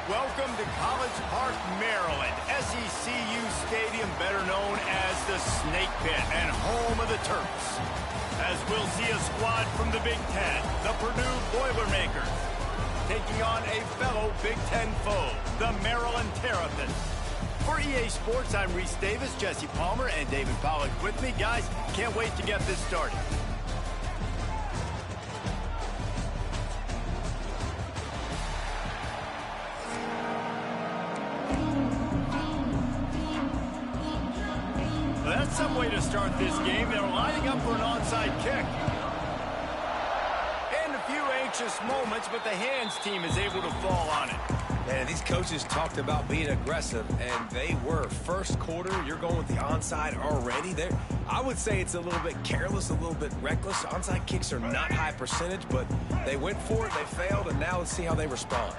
Welcome to College Park, Maryland, SECU Stadium, better known as the Snake Pit and home of the Terps. As we'll see a squad from the Big Ten, the Purdue Boilermakers, taking on a fellow Big Ten foe, the Maryland Terrapins. For EA Sports, I'm Reese Davis, Jesse Palmer, and David Pollack with me. Guys, can't wait to get this started. Well, that's some way to start this game. They're lining up for an onside kick. And a few anxious moments, but the hands team is able to fall on it. Man, these coaches talked about being aggressive, and they were. First quarter, you're going with the onside already. I would say it's a little bit careless, a little bit reckless. Onside kicks are not high percentage, but they went for it, they failed, and now let's see how they respond.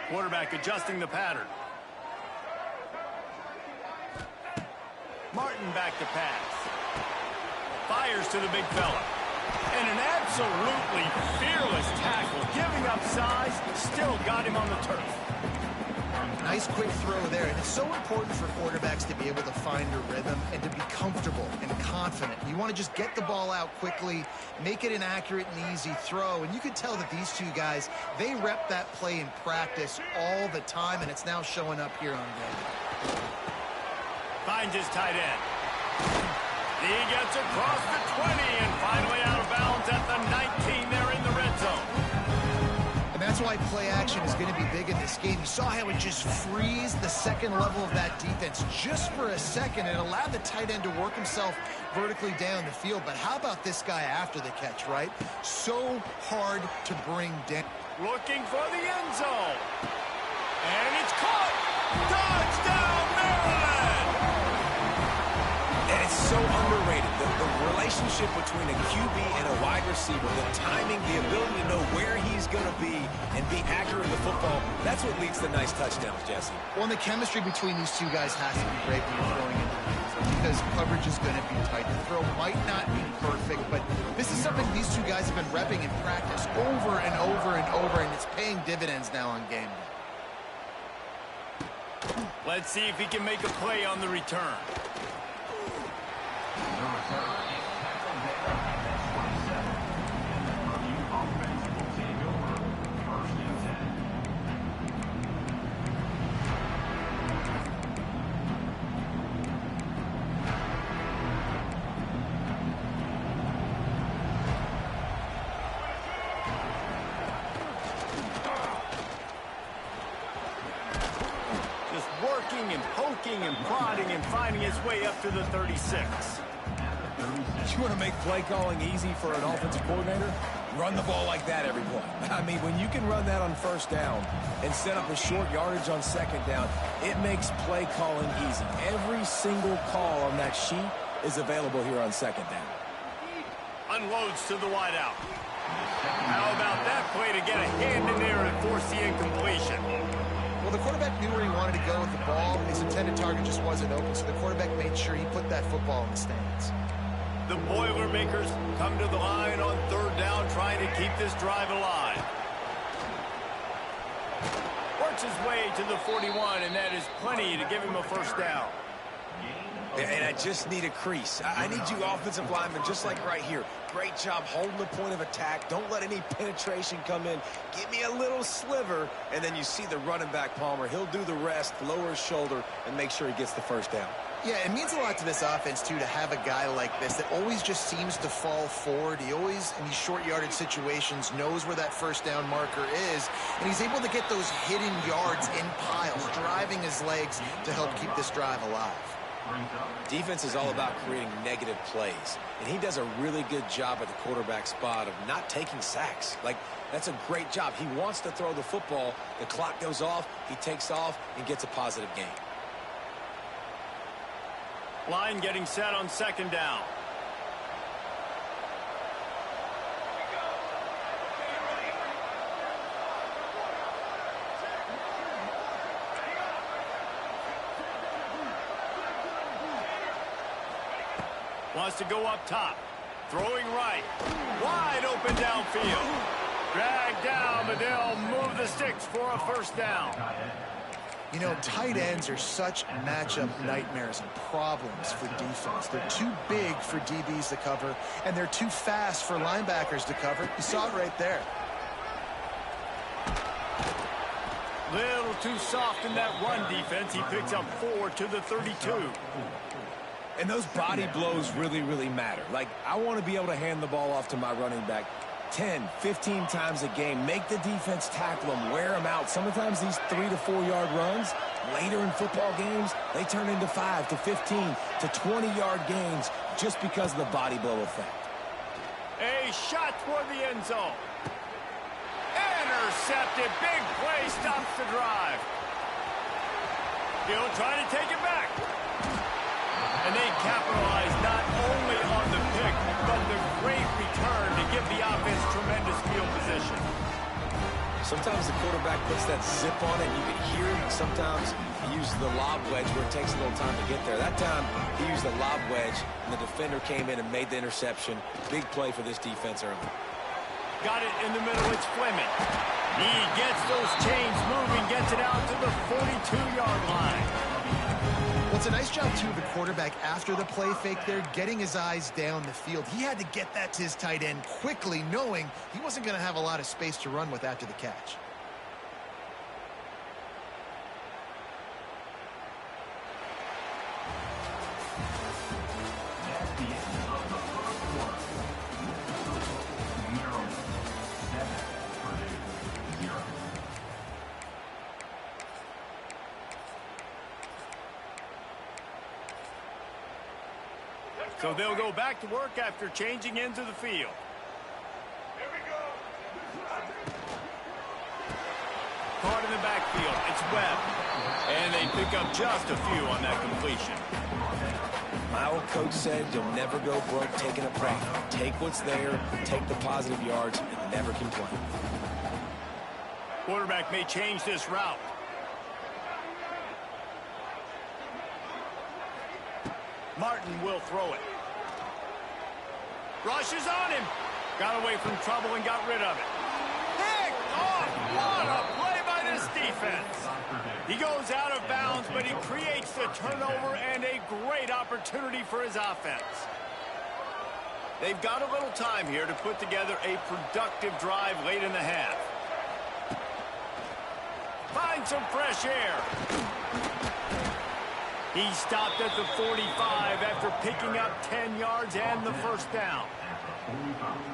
Quarterback adjusting the pattern. Martin back to pass. Fires to the big fella. And an absolutely fearless tackle, giving up size, still got him on the turf. Nice quick throw there, and it's so important for quarterbacks to be able to find a rhythm and to be comfortable and confident. You want to just get the ball out quickly, make it an accurate and easy throw, and you can tell that these two guys, they rep that play in practice all the time, and it's now showing up here on game. Finds his tight end. He gets across the 20 and finally out of bounds at the 19 there in the red zone. And that's why play action is going to be big in this game. You saw how it just freezed the second level of that defense just for a second. It allowed the tight end to work himself vertically down the field. But how about this guy after the catch, right? So hard to bring down. Looking for the end zone. And it's caught. Touchdown, Maryland! And it's so underrated. The relationship between a QB and a wide receiver, the timing, the ability to know where he's going to be and be accurate in the football, that's what leads to nice touchdowns, Jesse. Well, and the chemistry between these two guys has to be great when you're throwing into the end zone because coverage is going to be tight. The throw might not be perfect, but this is something these two guys have been repping in practice over and over and over, and it's paying dividends now on game day. Let's see if he can make a play on the return. Just working and poking and prodding and finding his way up to the 36. You want to make play calling easy for an offensive coordinator? Run the ball like that every play. I mean, when you can run that on first down and set up a short yardage on second down, it makes play calling easy. Every single call on that sheet is available here on second down. Unloads to the wideout. How about that play to get a hand in there and force the incompletion? Well, the quarterback knew where he wanted to go with the ball. His intended target just wasn't open, so the quarterback made sure he put that football in the stands. The Boilermakers come to the line on third down, trying to keep this drive alive. Works his way to the 41, and that is plenty to give him a first down. And I just need a crease. I need you offensive linemen, just like right here. Great job holding the point of attack. Don't let any penetration come in. Give me a little sliver, and then you see the running back, Palmer. He'll do the rest, lower his shoulder, and make sure he gets the first down. Yeah, it means a lot to this offense, too, to have a guy like this that always just seems to fall forward. He always, in these short yardage situations, knows where that first down marker is, and he's able to get those hidden yards in piles, driving his legs to help keep this drive alive. Defense is all about creating negative plays, and he does a really good job at the quarterback spot of not taking sacks. Like, that's a great job. He wants to throw the football. The clock goes off, he takes off, and gets a positive gain. Line getting set on second down. Wants to go up top. Throwing right. Wide open downfield. Dragged down, but they'll move the sticks for a first down. You know, tight ends are such matchup nightmares and problems for defense. They're too big for DBs to cover, and they're too fast for linebackers to cover. You saw it right there. Little too soft in that run defense. He picks up 4 to the 32. And those body blows really, really matter. Like, I want to be able to hand the ball off to my running back 10, 15 times a game. Make the defense tackle them, wear them out. Sometimes these 3 to 4 yard runs, later in football games, they turn into 5 to 15 to 20 yard gains just because of the body blow effect. A shot toward the end zone. Intercepted. Big play stops the drive. He'll try to take it back. And they capitalize not only on the pick, but the great return to give the offense tremendous field position. Sometimes the quarterback puts that zip on it, you can hear it. Sometimes he uses the lob wedge where it takes a little time to get there. That time, he used the lob wedge, and the defender came in and made the interception. Big play for this defense early. Got it in the middle. It's Fleming. He gets those chains moving, gets it out to the 42-yard line. Well, it's a nice job, too, of the quarterback after the play fake there, getting his eyes down the field. He had to get that to his tight end quickly, knowing he wasn't going to have a lot of space to run with after the catch. So they'll go back to work after changing into the field. Here we go. Caught in the backfield. It's Webb. And they pick up just a few on that completion. My old coach said you'll never go broke taking a play. Take what's there, take the positive yards, and never complain. Quarterback may change this route. Martin will throw it. Rushes on him. Got away from trouble and got rid of it. Picked off. What a play by this defense. He goes out of bounds, but he creates the turnover and a great opportunity for his offense. They've got a little time here to put together a productive drive late in the half. Find some fresh air. He stopped at the 45 after picking up 10 yards and the first down.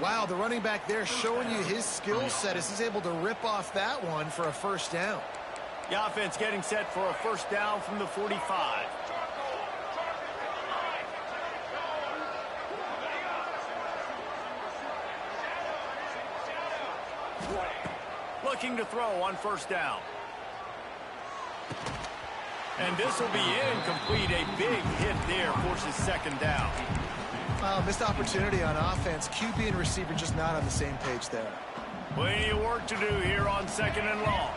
Wow, the running back there showing you his skill set as he's able to rip off that one for a first down. The offense getting set for a first down from the 45. Looking to throw on first down. And this will be incomplete. A big hit there forces second down. Missed opportunity on offense. QB and receiver just not on the same page there. Plenty of work to do here on second and long.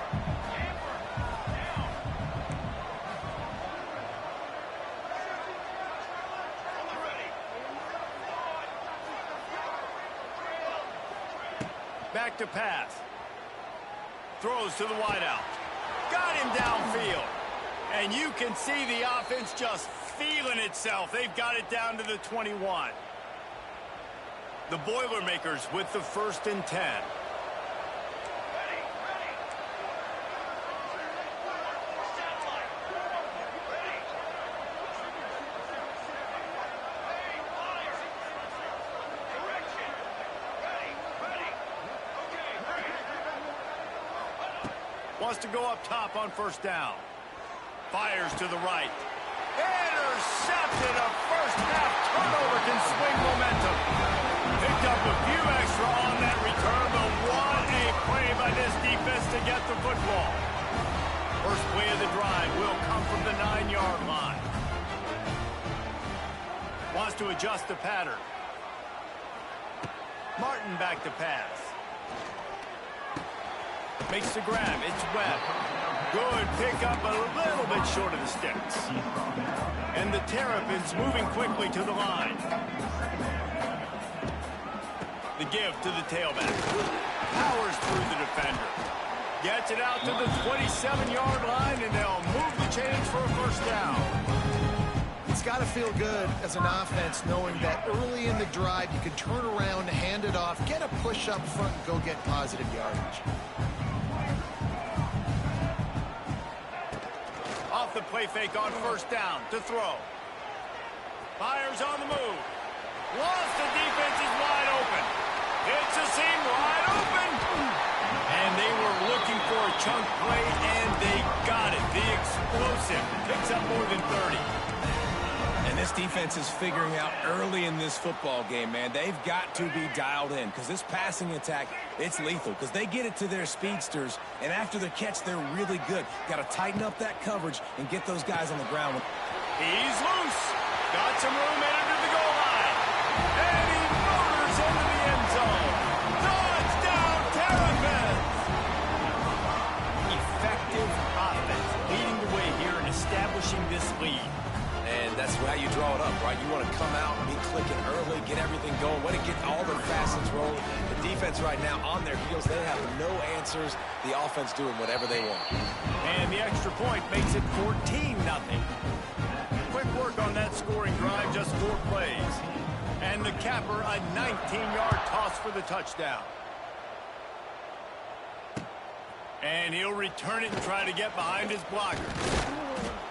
Back to pass. Throws to the wideout. Got him downfield. And you can see the offense just feeling itself. They've got it down to the 21. The Boilermakers with the 1st and 10. Wants to go up top on first down. Fires to the right. Intercepted. A first half turnover can swing momentum. Picked up a few extra on that return, but what a play by this defense to get the football. First play of the drive will come from the 9-yard line. Wants to adjust the pattern. Martin back to pass. Makes the grab. It's Webb. Good pickup, but a little bit short of the sticks. And the Terrapins moving quickly to the line. The give to the tailback. Powers through the defender. Gets it out to the 27-yard line, and they'll move the chains for a first down. It's got to feel good as an offense knowing that early in the drive you can turn around, hand it off, get a push up front, and go get positive yardage. Off the play fake on first down to throw. Fires on the move. Lost, the defense is wide open. It's a seam wide open. And they were looking for a chunk play, and they got it. The explosive picks up more than 30. And this defense is figuring out early in this football game, man. They've got to be dialed in because this passing attack, it's lethal because they get it to their speedsters, and after the catch, they're really good. Got to tighten up that coverage and get those guys on the ground. He's loose. Got some room headed to the goal line. And he motors into the end zone. Touchdown, Terrapins! Effective offense leading the way here and establishing this lead. And that's how you draw it up, right? You want to come out and be clicking early, get everything going, want to get all the facets rolling. The defense right now on their heels, they have no answers. The offense doing whatever they want. And the extra point makes it 14-0. Quick work on that scoring drive, just 4 plays. And the capper, a 19-yard toss for the touchdown. And he'll return it and try to get behind his blocker.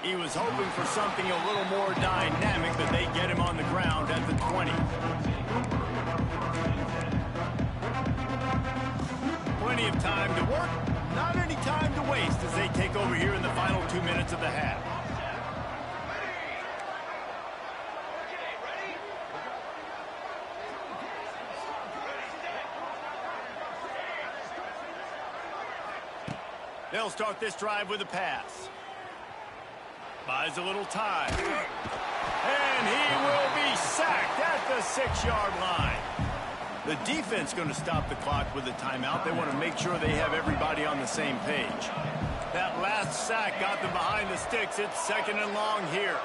He was hoping for something a little more dynamic, but they get him on the ground at the 20. Plenty of time to work, not any time to waste as they take over here in the final 2 minutes of the half. They'll start this drive with a pass. Buys a little time. And he will be sacked at the 6-yard line. The defense going to stop the clock with a timeout. They want to make sure they have everybody on the same page. That last sack got them behind the sticks. It's 2nd and long here.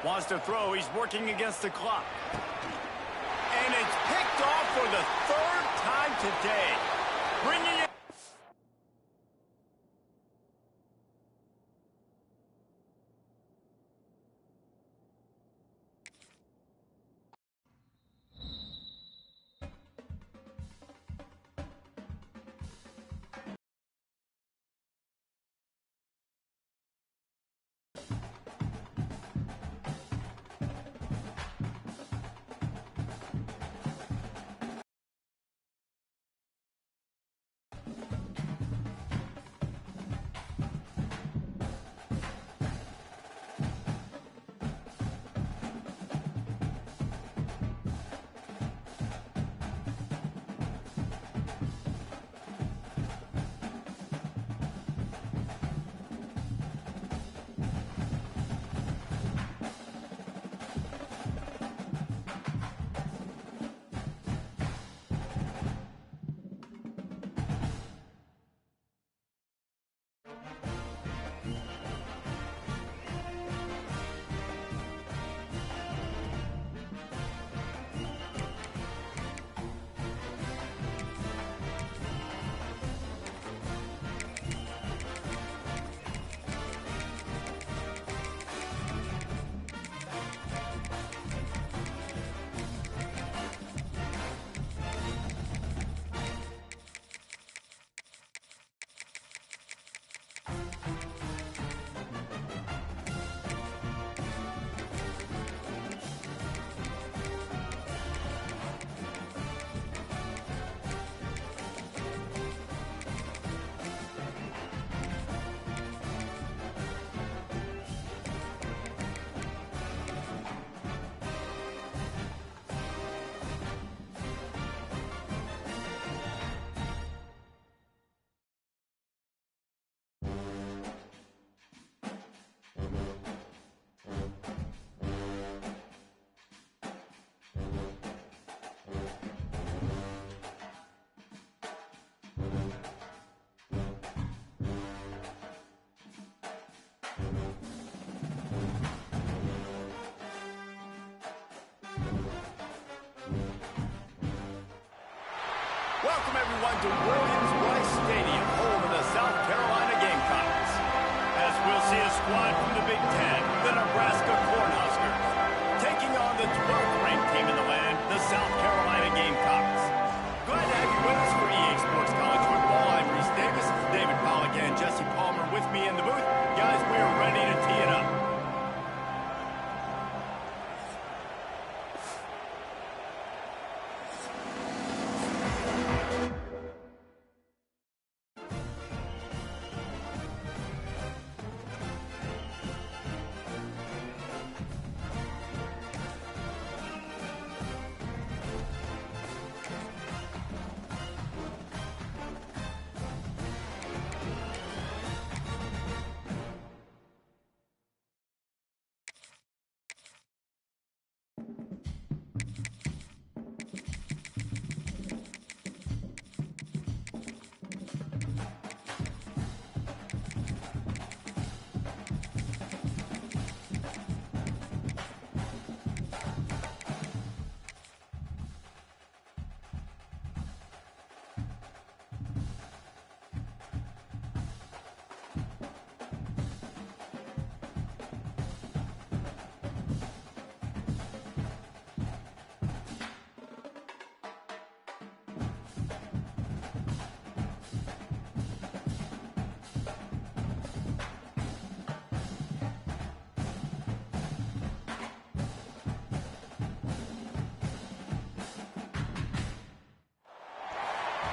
Wants to throw. He's working against the clock. And it's picked off for the 3rd time today. Bringing it. Welcome everyone to Williams-Brice Stadium, home of the South Carolina Gamecocks. As we'll see a squad from the Big Ten, the Nebraska Cornhuskers, taking on the 12th ranked team in the land, the South Carolina Gamecocks. Glad to have you with us for EA Sports College Football. I'm Reese Davis, David Pollock and Jesse Palmer with me in the booth. Guys, we are ready to tee it up.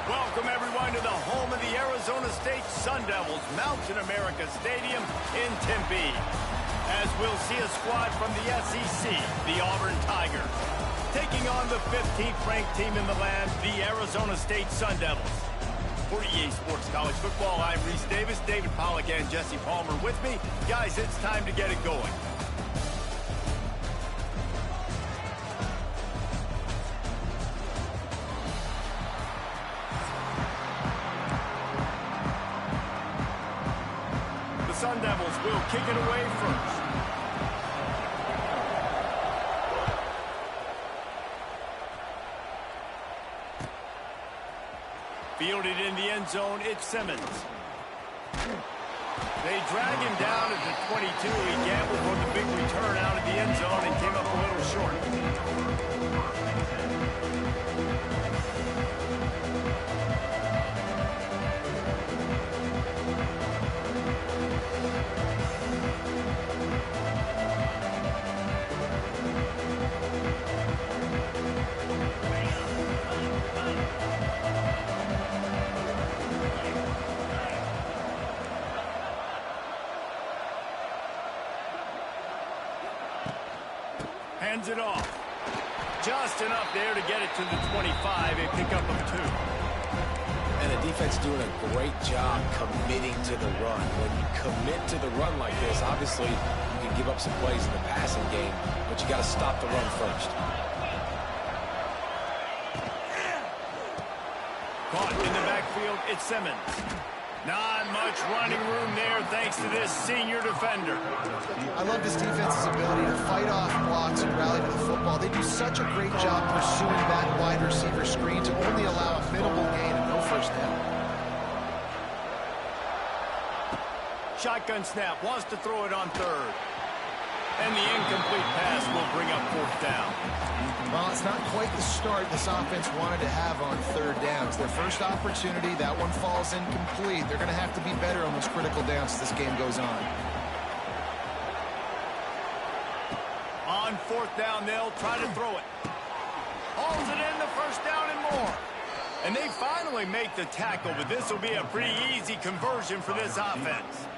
Welcome everyone to the home of the Arizona State Sun Devils, Mountain America Stadium in Tempe. As we'll see a squad from the SEC, the Auburn Tigers, taking on the 15th ranked team in the land, the Arizona State Sun Devils. For EA Sports College Football, I'm Reese Davis, David Pollock and Jesse Palmer with me. Guys, it's time to get it going. Sun Devils will kick it away first. Fielded in the end zone, it's Simmons. They drag him down at the 22. He gambled for the big return out of the end zone and came up a little short. Hands it off. Just enough there to get it to the 25, a pickup of 2. And the defense doing a great job committing to the run. When you commit to the run like this, obviously you can give up some plays in the passing game, but you got to stop the run first. Caught in the backfield, it's Simmons. Not much running room there thanks to this senior defender. I love this defense's ability to fight off blocks and rally to the football. They do such a great job pursuing that wide receiver screen to only allow a minimal gain and no first down. Shotgun snap, wants to throw it on third. And the incomplete pass will bring up 4th down. Well, it's not quite the start this offense wanted to have on 3rd down. It's their first opportunity. That one falls incomplete. They're going to have to be better on those critical downs as this game goes on. On 4th down, they'll try to throw it. Hauls it in, the first down and more. And they finally make the tackle, but this will be a pretty easy conversion for this offense.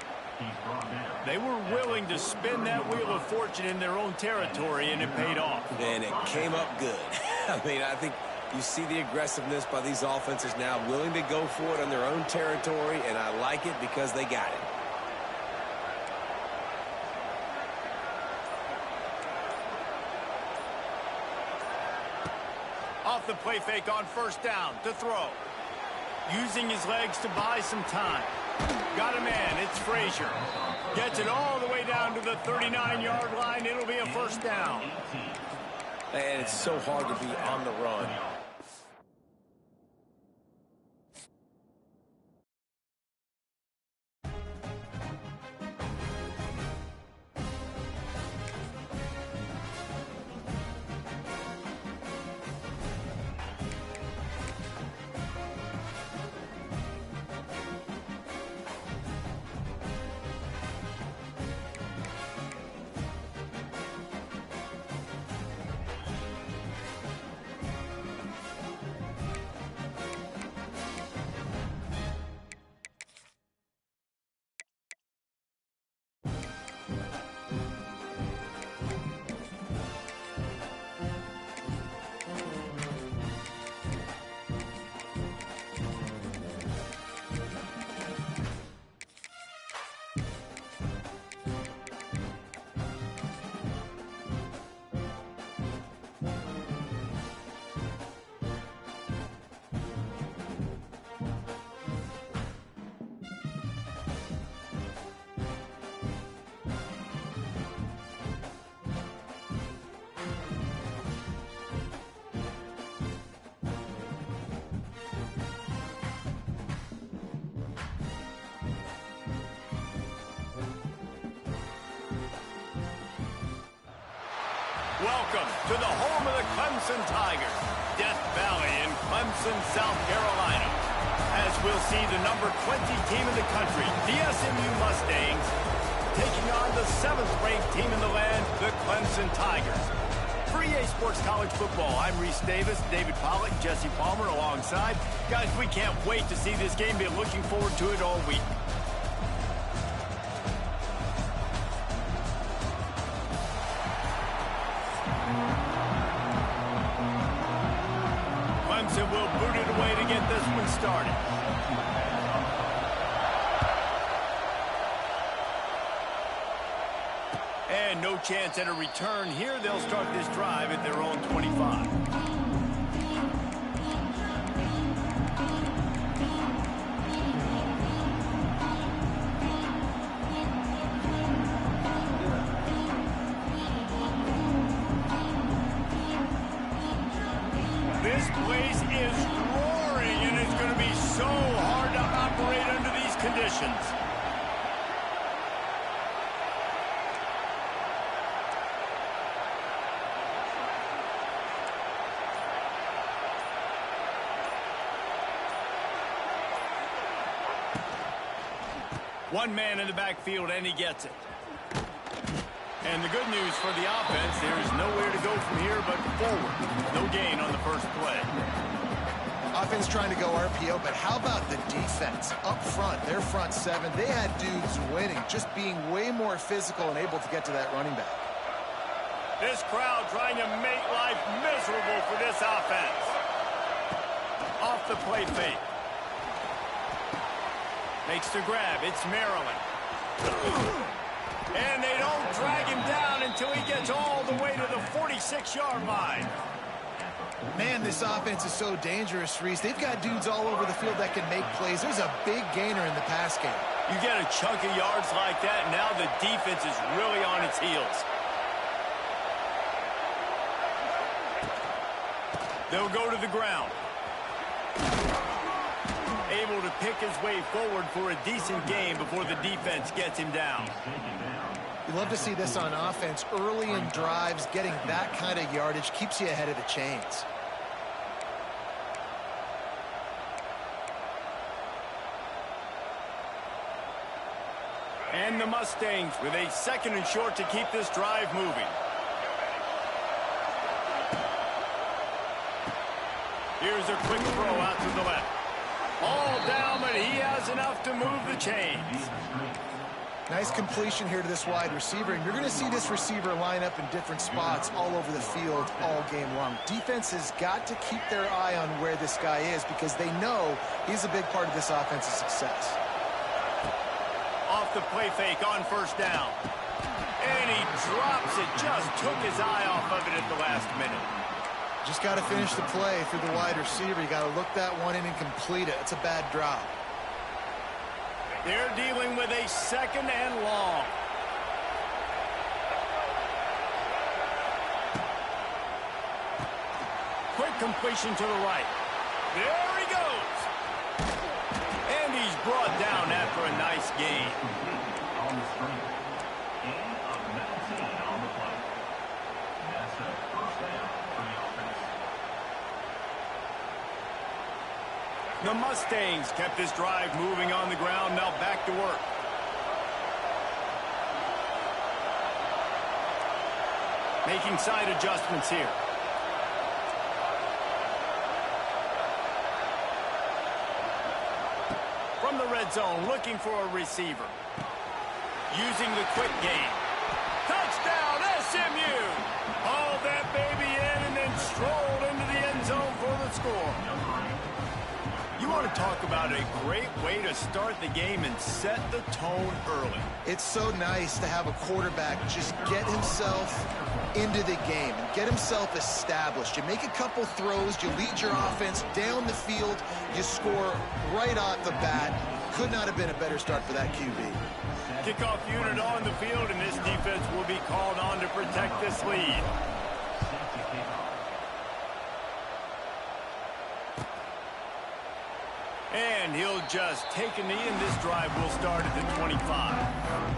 They were willing to spin that wheel of fortune in their own territory, and it paid off. And it came up good. I mean, I think you see the aggressiveness by these offenses now, willing to go for it on their own territory, and I like it because they got it. Off the play fake on 1st down to throw. Using his legs to buy some time. Got a man, it's Frazier. Gets it all the way down to the 39-yard line. It'll be a 1st down. And it's so hard to be on the run. welcome to the home of the Clemson Tigers, Death Valley in Clemson, South Carolina. As we'll see the number 20 team in the country, the SMU Mustangs, taking on the 7th-ranked team in the land, the Clemson Tigers. For EA Sports College Football, I'm Reese Davis, David Pollack, Jesse Palmer alongside. Guys, we can't wait to see this game. Been looking forward to it all week. Clemson will boot it away to get this one started. And no chance at a return here. They'll start this drive at their own 25. This place is roaring, and it's going to be so hard to operate under these conditions. One man in the backfield, and he gets it. And the good news for the offense, there is nowhere to go from here but forward. No gain on the first play. Offense trying to go RPO, but how about the defense? Up front, their front seven, they had dudes winning, just being way more physical and able to get to that running back. This crowd trying to make life miserable for this offense. Off the play fake. Makes the grab. It's Maryland. And they don't drag him down until he gets all the way to the 46-yard line. Man, this offense is so dangerous, Reese. They've got dudes all over the field that can make plays. There's a big gainer in the pass game. You get a chunk of yards like that, now the defense is really on its heels. They'll go to the ground. Able to pick his way forward for a decent game before the defense gets him down. You love to see this on offense. Early in drives, getting that kind of yardage keeps you ahead of the chains. And the Mustangs with a 2nd and short to keep this drive moving. Here's a quick throw out to the left. All down, but he has enough to move the chains. Nice completion here to this wide receiver, and you're going to see this receiver line up in different spots all over the field all game long. Defense has got to keep their eye on where this guy is because they know he's a big part of this offense's success. Off the play fake on first down. And he drops it. Just took his eye off of it at the last minute. Just got to finish the play through the wide receiver. You got to look that one in and complete it. It's a bad drop. They're dealing with a 2nd and long. Quick completion to the right. There he goes. And he's brought down after a nice gain. On the screen. The Mustangs kept this drive moving on the ground, now back to work. Making side adjustments here. From the red zone, looking for a receiver. Using the quick game. Touchdown, SMU! Hauled that baby in and then strolled into the end zone for the score. You want to talk about a great way to start the game and set the tone early. It's so nice to have a quarterback just get himself into the game and get himself established. You make a couple throws, you lead your offense down the field, you score right off the bat. Could not have been a better start for that QB. Kickoff unit on the field, and this defense will be called on to protect this lead. And he'll just take a knee, and this drive will start at the 25.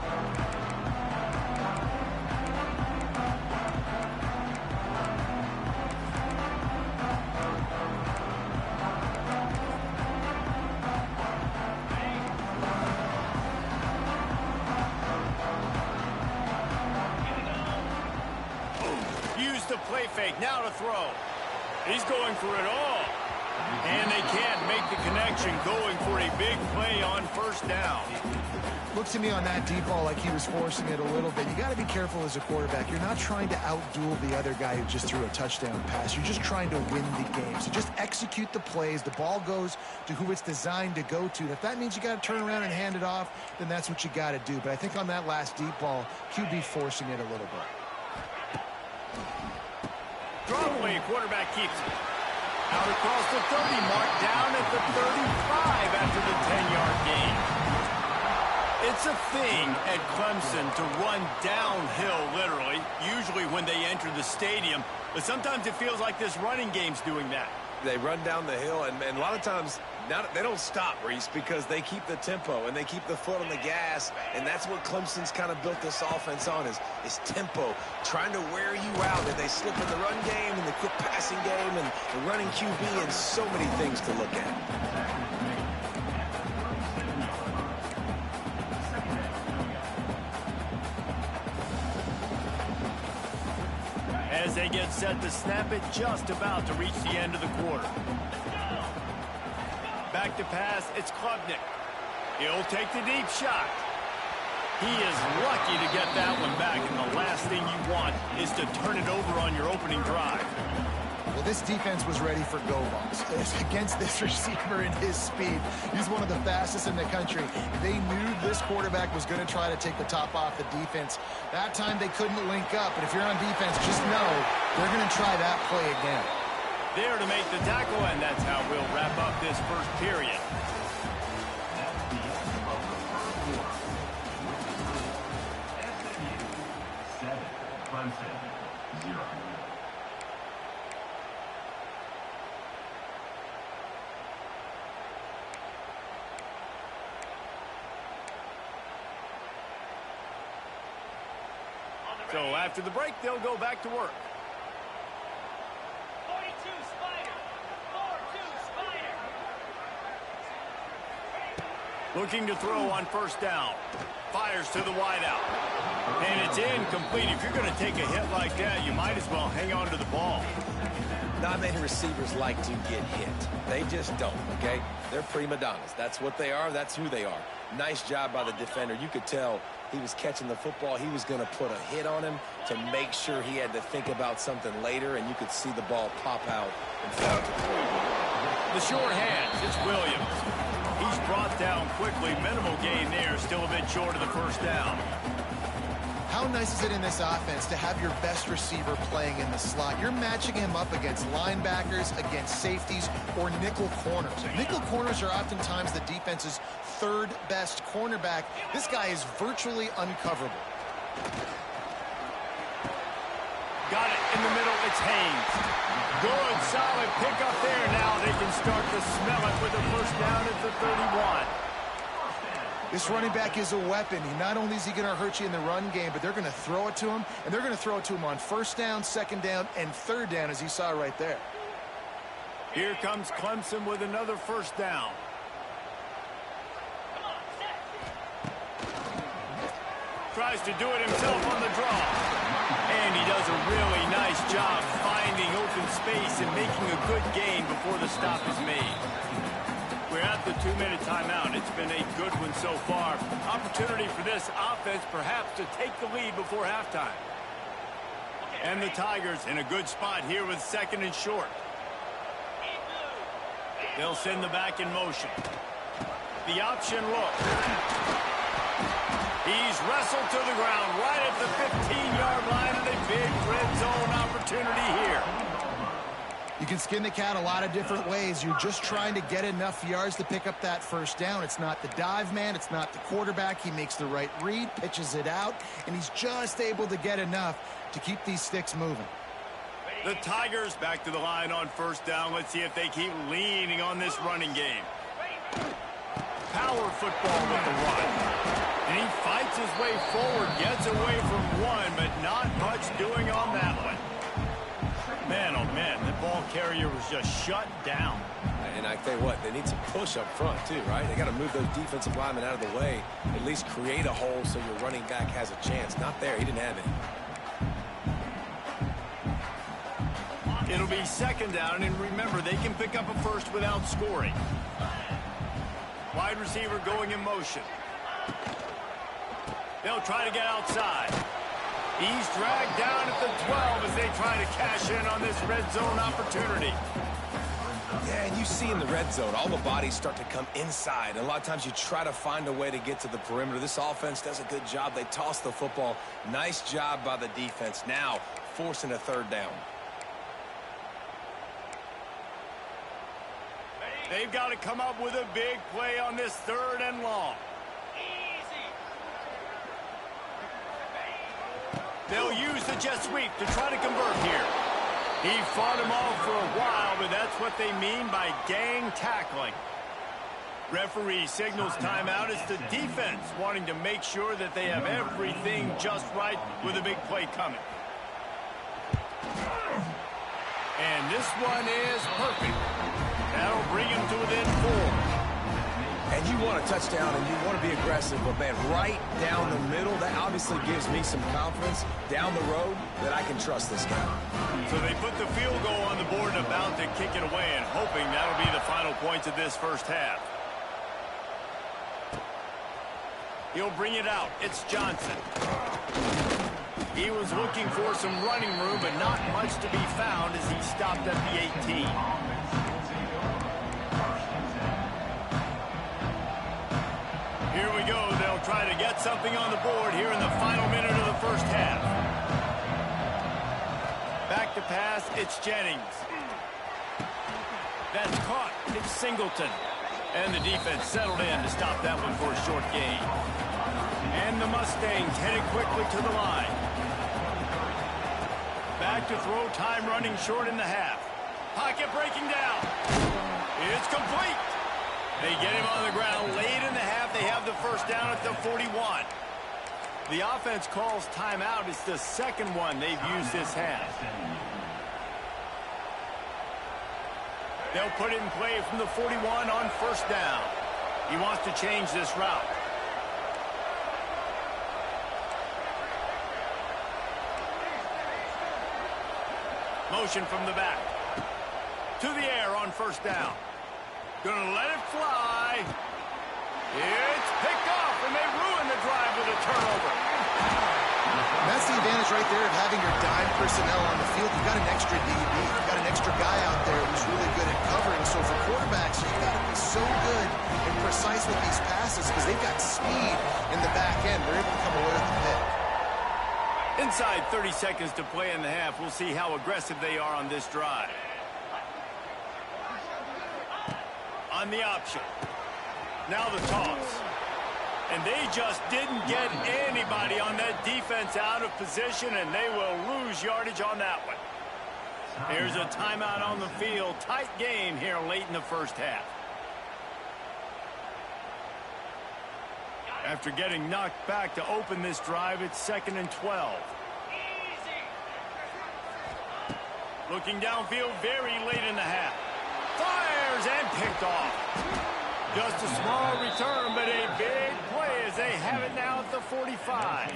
play fake. Now to throw. He's going for it all. And they can't make the connection, going for a big play on first down. Looks to me on that deep ball like he was forcing it a little bit. You got to be careful as a quarterback. You're not trying to outduel the other guy who just threw a touchdown pass. You're just trying to win the game. So just execute the plays. The ball goes to who it's designed to go to. If that means you got to turn around and hand it off, then that's what you got to do. But I think on that last deep ball, QB forcing it a little bit. Throw away, quarterback keeps it. Out across the 30 mark, down at the 35 after the 10-yard gain. It's a thing at Clemson to run downhill, literally, usually when they enter the stadium. But sometimes it feels like this running game's doing that. They run down the hill, and a lot of times they don't stop, Reese, because they keep the tempo and they keep the foot on the gas, and that's what Clemson's kind of built this offense on is tempo, trying to wear you out. And they slip in the run game and the quick passing game and the running QB and so many things to look at. As they get set to snap it, just about to reach the end of the quarter. Back to pass, it's Klubnik. He'll take the deep shot. He is lucky to get that one back, and the last thing you want is to turn it over on your opening drive. Well, this defense was ready for go balls. Against this receiver and his speed, he's one of the fastest in the country. They knew this quarterback was going to try to take the top off the defense. That time they couldn't link up, but if you're on defense, just know they're going to try that play again. There to make the tackle, and that's how we'll wrap up this first period. So after the break, they'll go back to work. 42 Spider. 4-2 Spider. Looking to throw on first down. Fires to the wideout. And it's incomplete. If you're going to take a hit like that, you might as well hang on to the ball. Not many receivers like to get hit. They just don't, okay? They're prima donnas. That's what they are. That's who they are. Nice job by the defender. You could tell he was catching the football. He was going to put a hit on him to make sure he had to think about something later, and you could see the ball pop out and fall to the floor. The short hands, it's Williams. He's brought down quickly. Minimal gain there, still a bit short of the first down. How nice is it in this offense to have your best receiver playing in the slot? You're matching him up against linebackers, against safeties, or nickel corners. Nickel corners are oftentimes the defense's third best cornerback. This guy is virtually uncoverable. Got it in the middle, it's Haynes. Good, solid pickup there. Now they can start to smell it with a first down at the 31. This running back is a weapon. Not only is he going to hurt you in the run game, but they're going to throw it to him, and they're going to throw it to him on first down, second down, and third down, as you saw right there. Here comes Clemson with another first down. Tries to do it himself on the draw. And he does a really nice job finding open space and making a good gain before the stop is made. We're at the 2-minute timeout. It's been a good one so far. Opportunity for this offense perhaps to take the lead before halftime. And the Tigers in a good spot here with second and short. They'll send the back in motion. The option look. He's wrestled to the ground right at the 15-yard line, and a big red zone opportunity here. You can skin the cat a lot of different ways. You're just trying to get enough yards to pick up that first down. It's not the dive man. It's not the quarterback. He makes the right read, pitches it out, and he's just able to get enough to keep these sticks moving. The Tigers back to the line on first down. Let's see if they keep leaning on this running game. Power football with the run. And he fights his way forward, gets away from one, but not much doing on that one. Man, oh man, the ball carrier was just shut down. And I tell you what, they need some push up front too, right? They got to move those defensive linemen out of the way, at least create a hole so your running back has a chance. Not there, he didn't have any. It'll be second down, and remember, they can pick up a first without scoring. Wide receiver going in motion. They'll try to get outside. He's dragged down at the 12 as they try to cash in on this red zone opportunity. Yeah, and you see in the red zone, all the bodies start to come inside. And a lot of times you try to find a way to get to the perimeter. This offense does a good job. They toss the football. Nice job by the defense. Now, forcing a third down. They've got to come up with a big play on this third and long. They'll use the jet sweep to try to convert here. He fought him off for a while, but that's what they mean by gang tackling. Referee signals timeout. It's the defense wanting to make sure that they have everything just right with a big play coming. And this one is perfect. That'll bring him to within 4. And you want a touchdown and you want to be aggressive, but man, right down the middle, that obviously gives me some confidence down the road that I can trust this guy. So they put the field goal on the board and about to kick it away, and hoping that'll be the final points of this first half. He'll bring it out. It's Johnson. He was looking for some running room, but not much to be found as he stopped at the 18. Here we go. They'll try to get something on the board here in the final minute of the first half. Back to pass, it's Jennings. That's caught. It's Singleton. And the defense settled in to stop that one for a short gain. And the Mustangs headed quickly to the line. Back to throw, time running short in the half. Pocket breaking down. It's complete. They get him on the ground late in the half. They have the first down at the 41. The offense calls timeout. It's the second one they've used this half. They'll put it in play from the 41 on first down. He wants to change this route. Motion from the back. To the air on first down. Gonna let it fly. It's picked off, and they ruin the drive with a turnover. And that's the advantage right there of having your dime personnel on the field. You've got an extra DB. You've got an extra guy out there who's really good at covering. So for quarterbacks, you've got to be so good and precise with these passes because they've got speed in the back end. They're able to come away with the pick. Inside 30 seconds to play in the half. We'll see how aggressive they are on this drive. On the option. Now the toss. And they just didn't get anybody on that defense out of position, and they will lose yardage on that one. Here's a timeout on the field. Tight game here late in the first half. After getting knocked back to open this drive, it's 2nd and 12. Looking downfield very late in the half. Fires and picked off. Just a small return, but a big play as they have it now at the 45.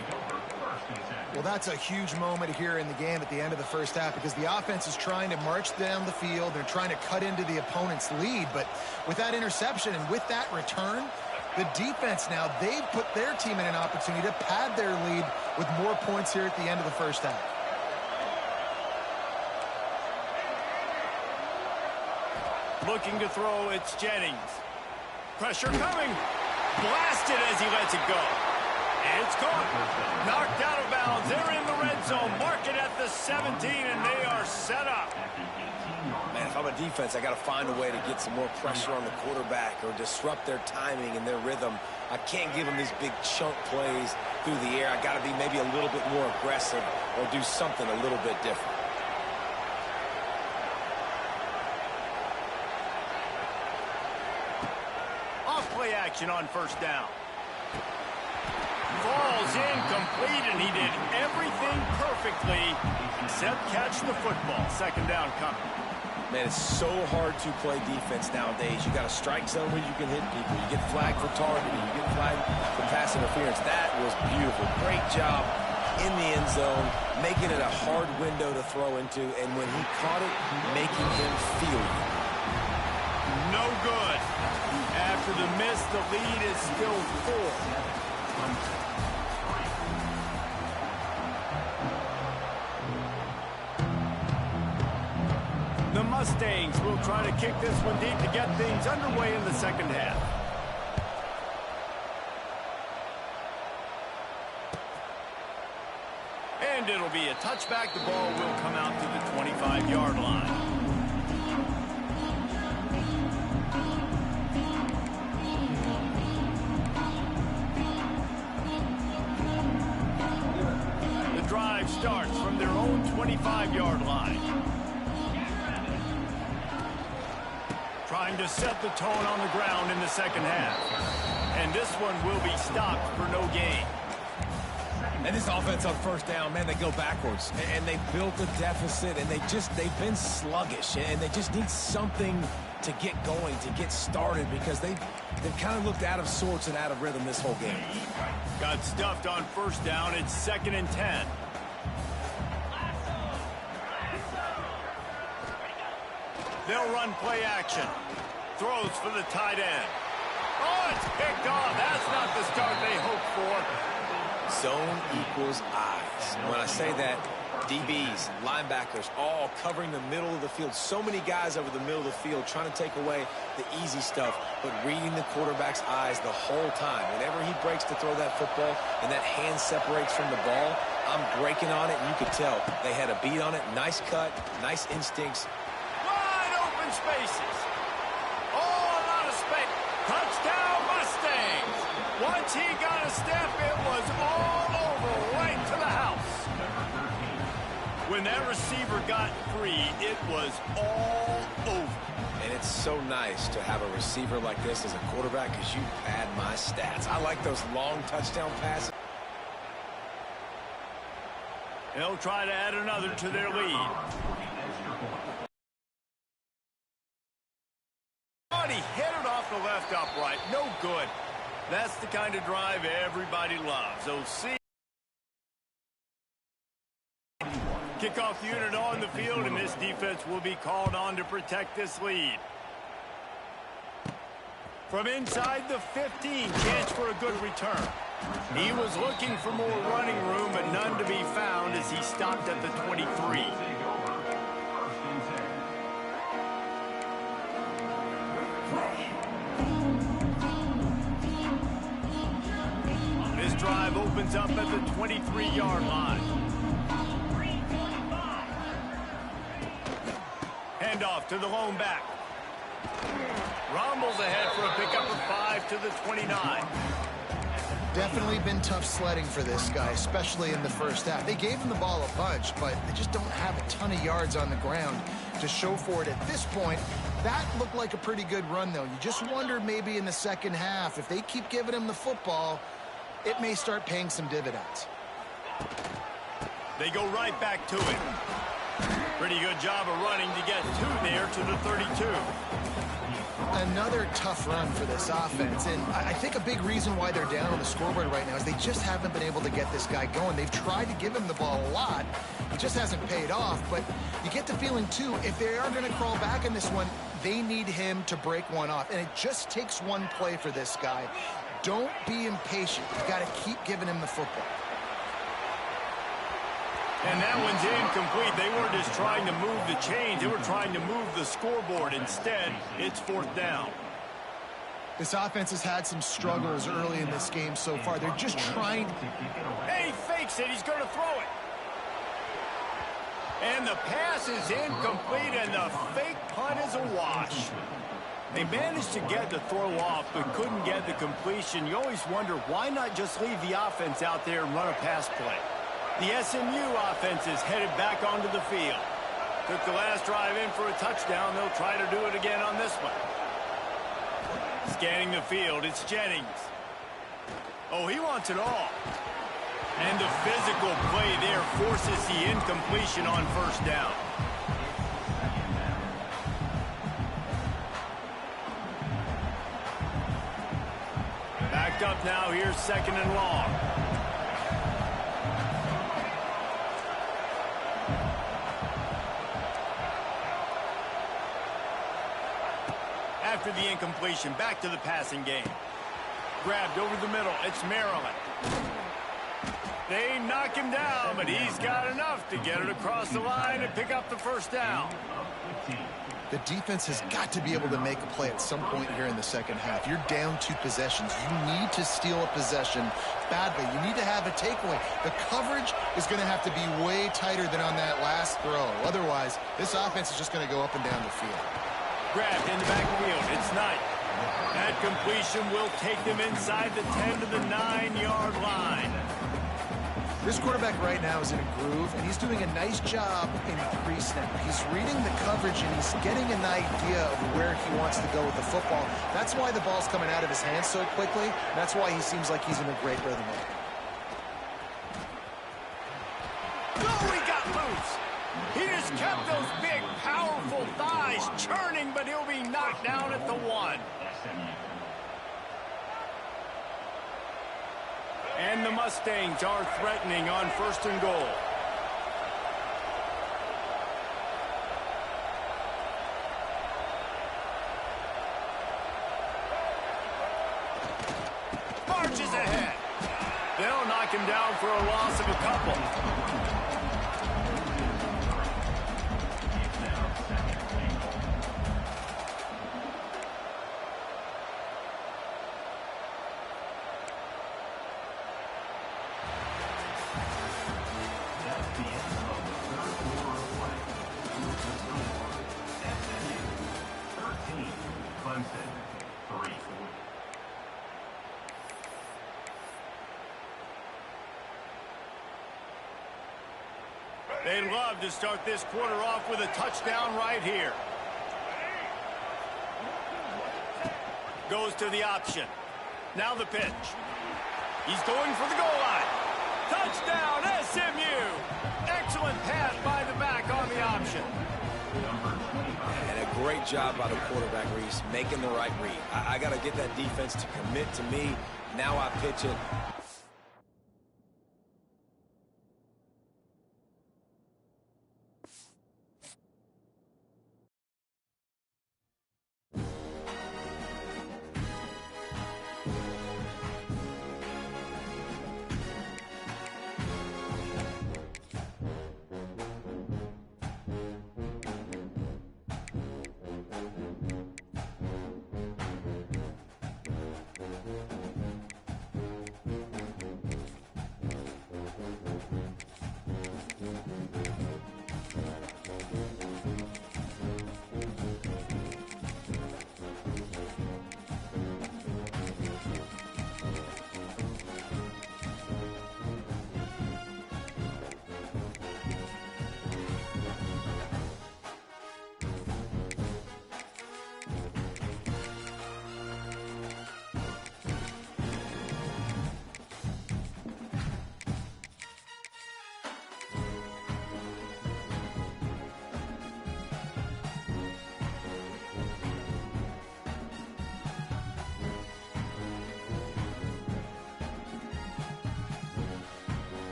Well, that's a huge moment here in the game at the end of the first half because the offense is trying to march down the field. They're trying to cut into the opponent's lead, but with that interception and with that return, the defense now, they've put their team in an opportunity to pad their lead with more points here at the end of the first half. Looking to throw, it's Jennings. Pressure coming. Blasted as he lets it go. It's caught. Knocked out of bounds. They're in the red zone. Mark it at the 17, and they are set up. Man, if I'm a defense, I got to find a way to get some more pressure on the quarterback or disrupt their timing and their rhythm. I can't give them these big chunk plays through the air. I got to be maybe a little bit more aggressive or do something a little bit different. Play action on first down. Falls incomplete, and he did everything perfectly except catch the football. Second down coming. Man, it's so hard to play defense nowadays. You got a strike zone where you can hit people. You get flagged for targeting. You get flagged for pass interference. That was beautiful. Great job in the end zone, making it a hard window to throw into, and when he caught it, making him feel it. No good. After the miss, the lead is still 4. The Mustangs will try to kick this one deep to get things underway in the second half. And it'll be a touchback. The ball will come out to the 25-yard line. The drive starts from their own 25-yard line. Trying to set the tone on the ground in the second half. And this one will be stopped for no gain. And this offense on first down, man, they go backwards. And they built a deficit, and they've been sluggish. And they just need something to get going, to get started, because they've kind of looked out of sorts and out of rhythm this whole game. Got stuffed on first down. It's 2nd and 10. They'll run play action. Throws for the tight end. Oh, it's picked off. That's not the start they hoped for. Zone equals eyes. When I say that, DBs, linebackers, all covering the middle of the field. So many guys over the middle of the field trying to take away the easy stuff, but reading the quarterback's eyes the whole time. Whenever he breaks to throw that football and that hand separates from the ball, I'm breaking on it, and you could tell they had a beat on it. Nice cut, nice instincts. Wide open spaces. Oh, a lot of space. Touchdown, Mustangs. Once he got a step, it was all over, right to the house. When that receiver got free, it was all over. And it's so nice to have a receiver like this as a quarterback, because you pad my stats. I like those long touchdown passes. They'll try to add another to their lead. He hit it off the left upright. No good. That's the kind of drive everybody loves. OC. Kickoff unit on the field, and this defense will be called on to protect this lead. From inside the 15, chance for a good return. He was looking for more running room, but none to be found as he stopped at the 23. This drive opens up at the 23-yard line. Handoff to the lone back. Rumbles ahead for a pickup of 5 to the 29. Definitely been tough sledding for this guy, especially in the first half. They gave him the ball a bunch, but they just don't have a ton of yards on the ground to show for it at this point. That looked like a pretty good run, though. You just wonder maybe in the second half, if they keep giving him the football, it may start paying some dividends. They go right back to it. Pretty good job of running to get 2 there to the 32. Another tough run for this offense, and I think a big reason why they're down on the scoreboard right now is they just haven't been able to get this guy going. They've tried to give him the ball a lot. It just hasn't paid off, but you get the feeling, too, if they are going to crawl back in this one, they need him to break one off, and it just takes one play for this guy. Don't be impatient. You got to keep giving him the football. And that one's incomplete. They weren't just trying to move the chains. They were trying to move the scoreboard. Instead, it's 4th down. This offense has had some struggles early in this game so far. They're just trying to... Hey, he fakes it. He's going to throw it. And the pass is incomplete, and the fake punt is a wash. They managed to get the throw off, but couldn't get the completion. You always wonder, why not just leave the offense out there and run a pass play? The SMU offense is headed back onto the field. Took the last drive in for a touchdown. They'll try to do it again on this one. Scanning the field, it's Jennings. Oh, he wants it all. And the physical play there forces the incompletion on first down. Backed up now, here's 2nd and long. After the incompletion, back to the passing game. Grabbed over the middle. It's Maryland. They knock him down, but he's got enough to get it across the line and pick up the first down. The defense has got to be able to make a play at some point here in the second half. You're down 2 possessions. You need to steal a possession badly. You need to have a takeaway. The coverage is going to have to be way tighter than on that last throw. Otherwise, this offense is just going to go up and down the field. Grabbed in the backfield. It's Knight. That completion will take them inside the 10 to the 9-yard line. This quarterback right now is in a groove, and he's doing a nice job in pre-snap. He's reading the coverage, and he's getting an idea of where he wants to go with the football. That's why the ball's coming out of his hands so quickly. That's why he seems like he's in a great rhythm. Oh, he got loose. He just kept those big, powerful thighs churning, but he'll be knocked down at the 1. And the Mustangs are threatening on 1st and goal. Marches ahead. They'll knock him down for a loss of a couple. They'd love to start this quarter off with a touchdown right here. Goes to the option. Now the pitch. He's going for the goal line. Touchdown, SMU! Excellent pass by the back on the option. And a great job by the quarterback, Reese, making the right read. I got to get that defense to commit to me. Now I pitch it.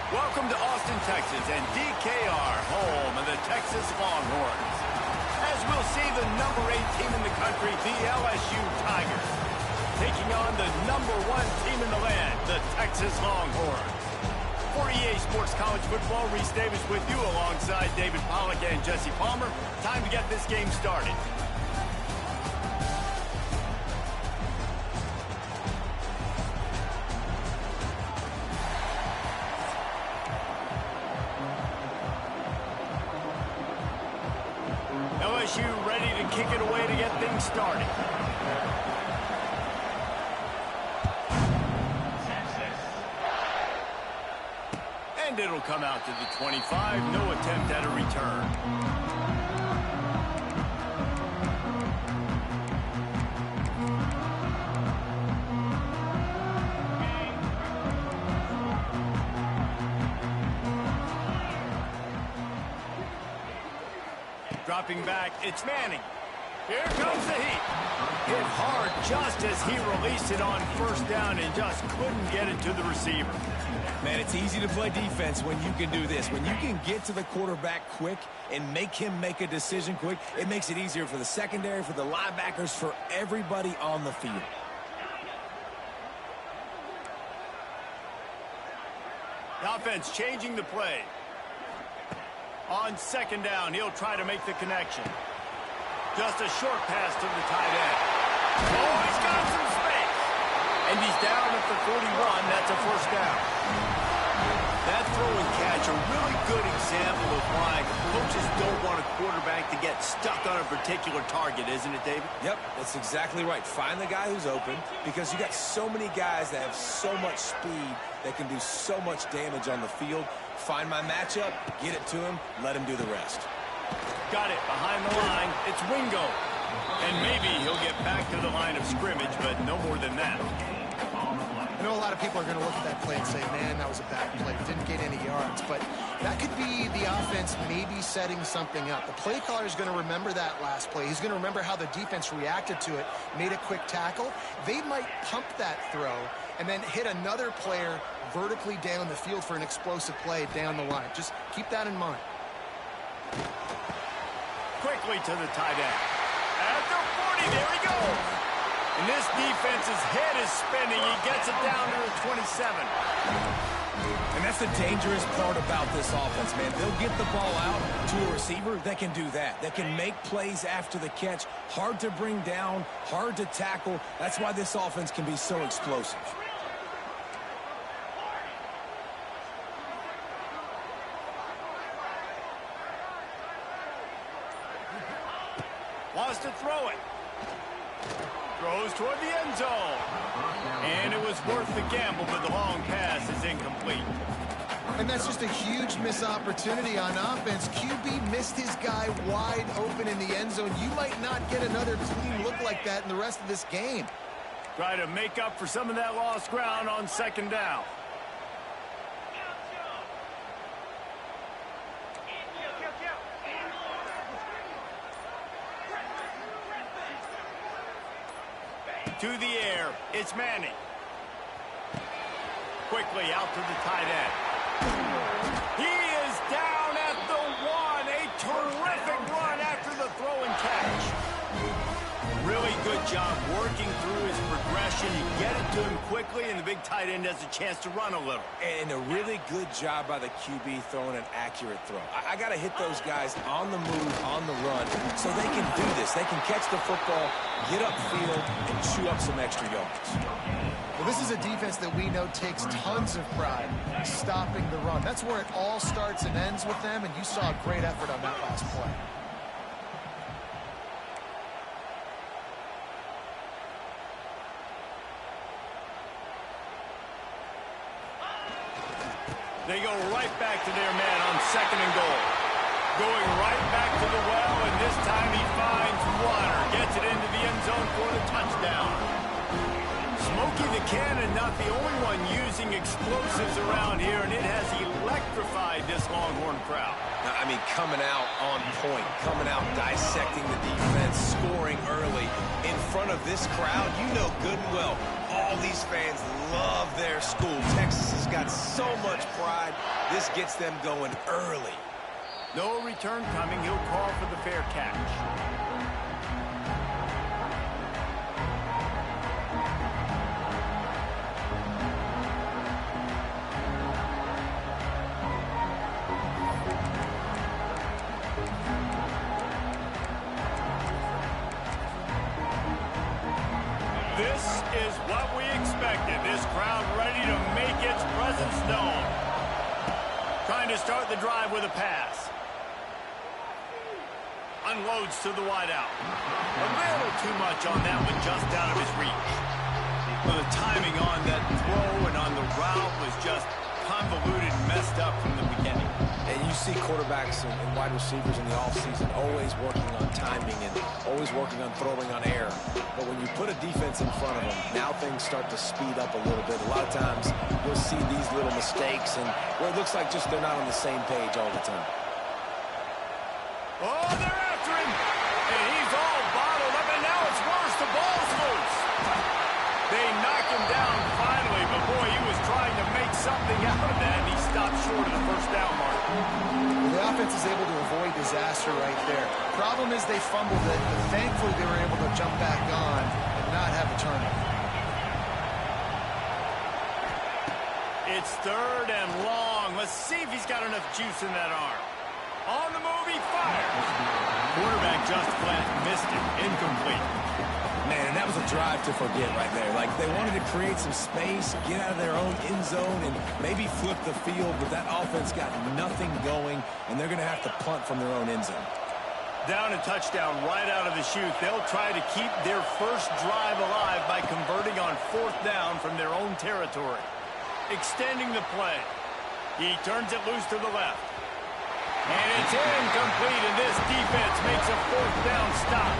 Welcome to Austin, Texas, and DKR, home of the Texas Longhorns. As we'll see, the number 8 team in the country, the LSU Tigers, taking on the number 1 team in the land, the Texas Longhorns. For EA Sports College Football, Reese Davis with you alongside David Pollack and Jesse Palmer. Time to get this game started. LSU ready to kick it away to get things started. And it'll come out to the 25. No attempt at a return. Dropping back, it's Manning. Here comes the heat. Hit hard just as he released it on first down and just couldn't get it to the receiver. Man, it's easy to play defense when you can do this. When you can get to the quarterback quick and make him make a decision quick, it makes it easier for the secondary, for the linebackers, for everybody on the field. The offense changing the play. On second down, he'll try to make the connection. Just a short pass to the tight end. Oh, he's got some space. And he's down at the 41. That's a first down. That throw and catch, a really good example of why coaches don't want a quarterback to get stuck on a particular target, isn't it, David? Yep, that's exactly right. Find the guy who's open, because you got so many guys that have so much speed that can do so much damage on the field. Find my matchup, get it to him, let him do the rest. Got it behind the line. It's Wingo. And maybe he'll get back to the line of scrimmage, but no more than that. I know a lot of people are going to look at that play and say, man, that was a bad play. Didn't get any yards. But that could be the offense maybe setting something up. The play caller is going to remember that last play. He's going to remember how the defense reacted to it, made a quick tackle. They might pump that throw and then hit another player vertically down the field for an explosive play down the line. Just keep that in mind. Quickly to the tight end. At the 40, there he goes. And this defense's head is spinning. He gets it down to the 27. And that's the dangerous part about this offense, man. They'll get the ball out to a receiver that can do that. That can make plays after the catch. Hard to bring down, hard to tackle. That's why this offense can be so explosive. Wants to throw it. Throws toward the end zone. And it was worth the gamble, but the long pass is incomplete. And that's just a huge missed opportunity on offense. QB missed his guy wide open in the end zone. You might not get another clean look like that in the rest of this game. Try to make up for some of that lost ground on second down. To the air, it's Manning. Quickly out to the tight end. He is down at the 1. A terrific run after the throw and catch. Really good job working through his progression. You get it to him quickly, and the big tight end has a chance to run a little. And a really good job by the QB throwing an accurate throw. I got to hit those guys on the move, on the run, so they can do this. They can catch the football, get upfield, and chew up some extra yards. Well, this is a defense that we know takes tons of pride stopping the run. That's where it all starts and ends with them, and you saw a great effort on that last play. They go right back to their man on second and goal. Going right back to the well, and this time he finds water. Gets it into the end zone for the touchdown. Smokey the Cannon, not the only one using explosives around here, and it has electrified this Longhorn crowd. I mean, coming out on point, coming out dissecting the defense, scoring early in front of this crowd. You know good and well, all these fans love their school. Texas has got so much pride. This gets them going early. No return coming. He'll call for the fair catch. This is what we expected. This crowd ready to make its presence known. Trying to start the drive with a pass. Unloads to the wideout. A little too much on that one, just out of his reach. Well, the timing on that throw and on the route was just convoluted and messed up from the beginning. And you see quarterbacks and wide receivers in the offseason always working on timing and always working on throwing on air. But when you put a defense in front of them, now things start to speed up a little bit. A lot of times you'll see these little mistakes and where it looks like just they're not on the same page all the time. Oh, they're after him. And he's all bottled short of the first down mark. The offense is able to avoid disaster right there. Problem is they fumbled it, but thankfully they were able to jump back on and not have a turnover. It's 3rd and long. Let's see if he's got enough juice in that arm. On the move, he fires. Quarterback just flat missed it. Incomplete. Man, and that was a drive to forget right there. Like, they wanted to create some space, get out of their own end zone, and maybe flip the field, but that offense got nothing going, and they're going to have to punt from their own end zone. Down and touchdown right out of the chute. They'll try to keep their first drive alive by converting on 4th down from their own territory. Extending the play. He turns it loose to the left. And it's incomplete, and this defense makes a 4th down stop.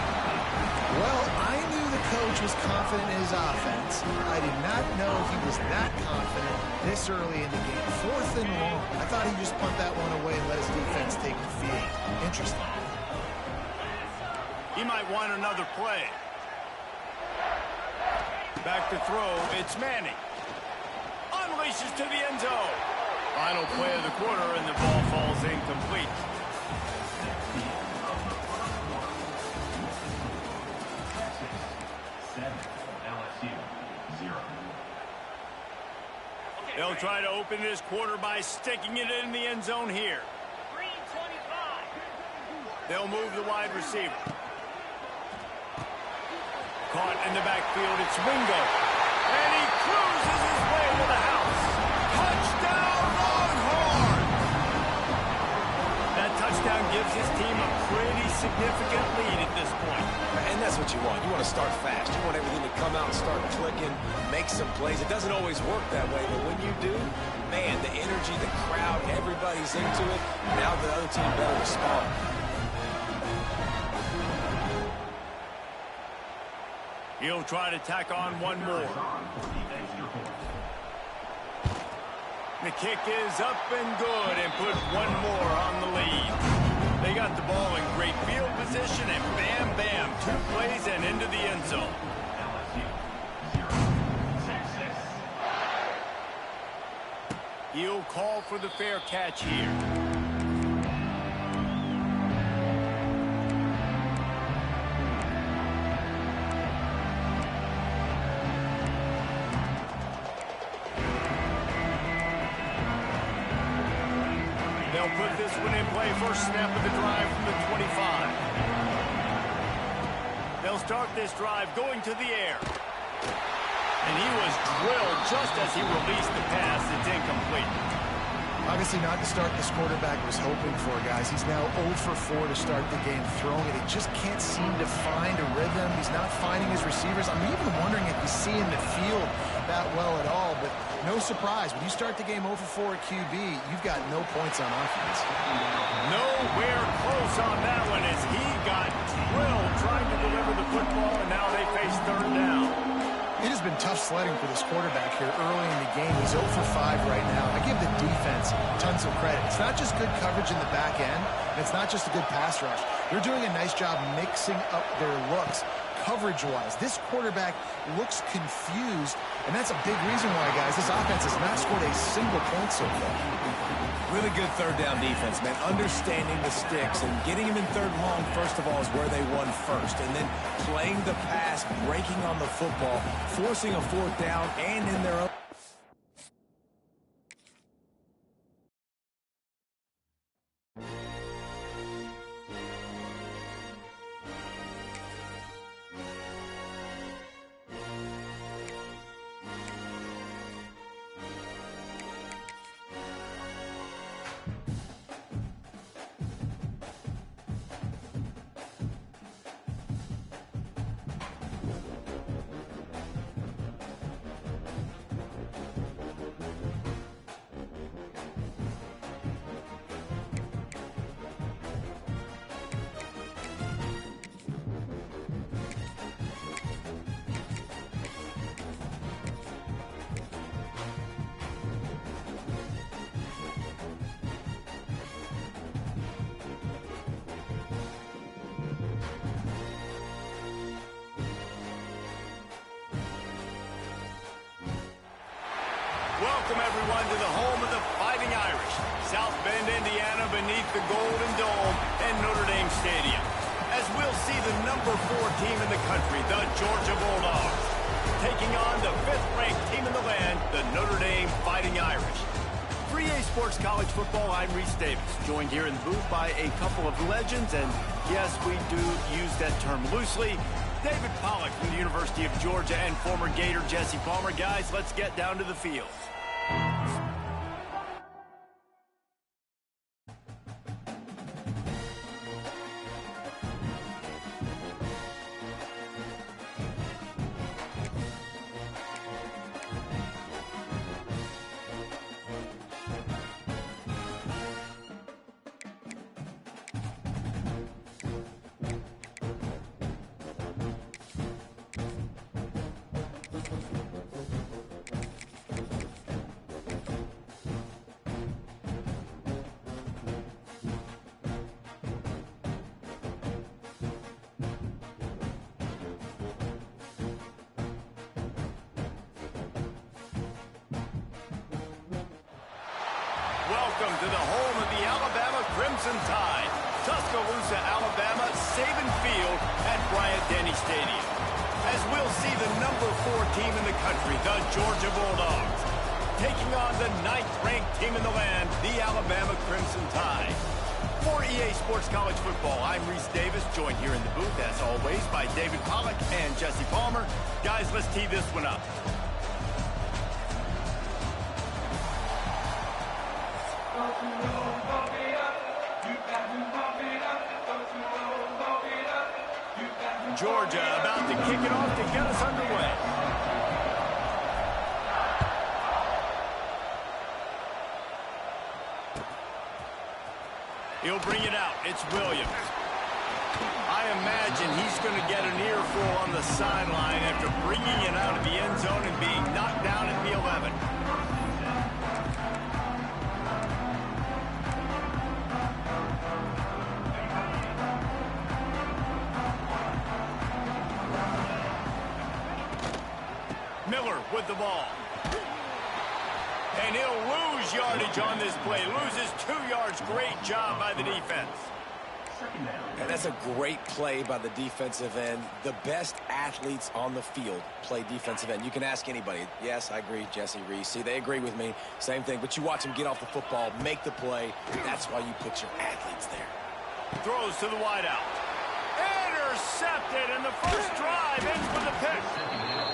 Well, I knew the coach was confident in his offense. I did not know he was that confident this early in the game. 4th and long. I thought he'd just punt that one away and let his defense take the field. Interesting. He might want another play. Back to throw. It's Manning. Unleashes to the end zone. Final play of the quarter, and the ball falls incomplete. They'll try to open this quarter by sticking it in the end zone here. 325. They'll move the wide receiver. Caught in the backfield, it's Wingo. And he cruises his way to the house. Touchdown, Longhorn! That touchdown gives his team a pretty significant lead at this point. And that's what you want. You want to start fast. You want everything to come out and start clicking, make some plays. It doesn't always work that way, but when you do, man, the energy, the crowd, everybody's into it. Now the other team better respond. He'll try to tack on one more. The kick is up and good, and put one more on the lead. They got the ball in great field position, and bam, bam, 2 plays and into the end zone. He'll call for the fair catch here. They'll put this one in play. First snap of the drive from the 25. They'll start this drive going to the air. And he was drilled just as he released the pass. It's incomplete. Obviously not the start this quarterback was hoping for, guys. He's now 0 for 4 to start the game throwing it. He just can't seem to find a rhythm. He's not finding his receivers. I'm even wondering if he's seeing the field that well at all. But no surprise, when you start the game 0 for 4 at QB, you've got no points on offense. Nowhere close on that one as he got drilled trying to deliver the football, and now they face 3rd down. It has been tough sledding for this quarterback here early in the game. He's 0 for 5 right now. I give the defense tons of credit. It's not just good coverage in the back end. It's not just a good pass rush. They're doing a nice job mixing up their looks coverage-wise. This quarterback looks confused, and that's a big reason why, guys, this offense has not scored a single point so far. Really good 3rd down defense, man. Understanding the sticks and getting him in 3rd and long, first of all, is where they won first. And then playing the pass, breaking on the football, forcing a 4th down, and in their own. Welcome, everyone, to the home of the Fighting Irish, South Bend, Indiana, beneath the Golden Dome and Notre Dame Stadium, as we'll see the number 4 team in the country, the Georgia Bulldogs, taking on the 5th-ranked team in the land, the Notre Dame Fighting Irish. For EA Sports College Football, I'm Reese Davis, joined here in the booth by a couple of legends, and yes, we do use that term loosely. David Pollack from the University of Georgia and former Gator Jesse Palmer. Guys, let's get down to the field. Welcome to the home of the Alabama Crimson Tide, Tuscaloosa, Alabama, Saban Field at Bryant-Denny Stadium. As we'll see the number 4 team in the country, the Georgia Bulldogs, taking on the 9th-ranked team in the land, the Alabama Crimson Tide. For EA Sports College Football, I'm Reese Davis, joined here in the booth, as always, by David Pollack and Jesse Palmer. Guys, let's tee this one up. Georgia about to kick it off to get us underway. He'll bring it out. It's Williams. I imagine he's going to get an earful on the sideline after bringing it out of the end zone and being knocked down at the 11. Miller with the ball. And he'll lose yardage on this play. Loses 2 yards. Great job by the defense. And that's a great play by the defensive end. The best athletes on the field play defensive end. You can ask anybody. Yes, I agree, Jesse, Reese. See, they agree with me. Same thing. But you watch them get off the football, make the play. That's why you put your athletes there. Throws to the wideout. Intercepted, and the first drive ends with a pick.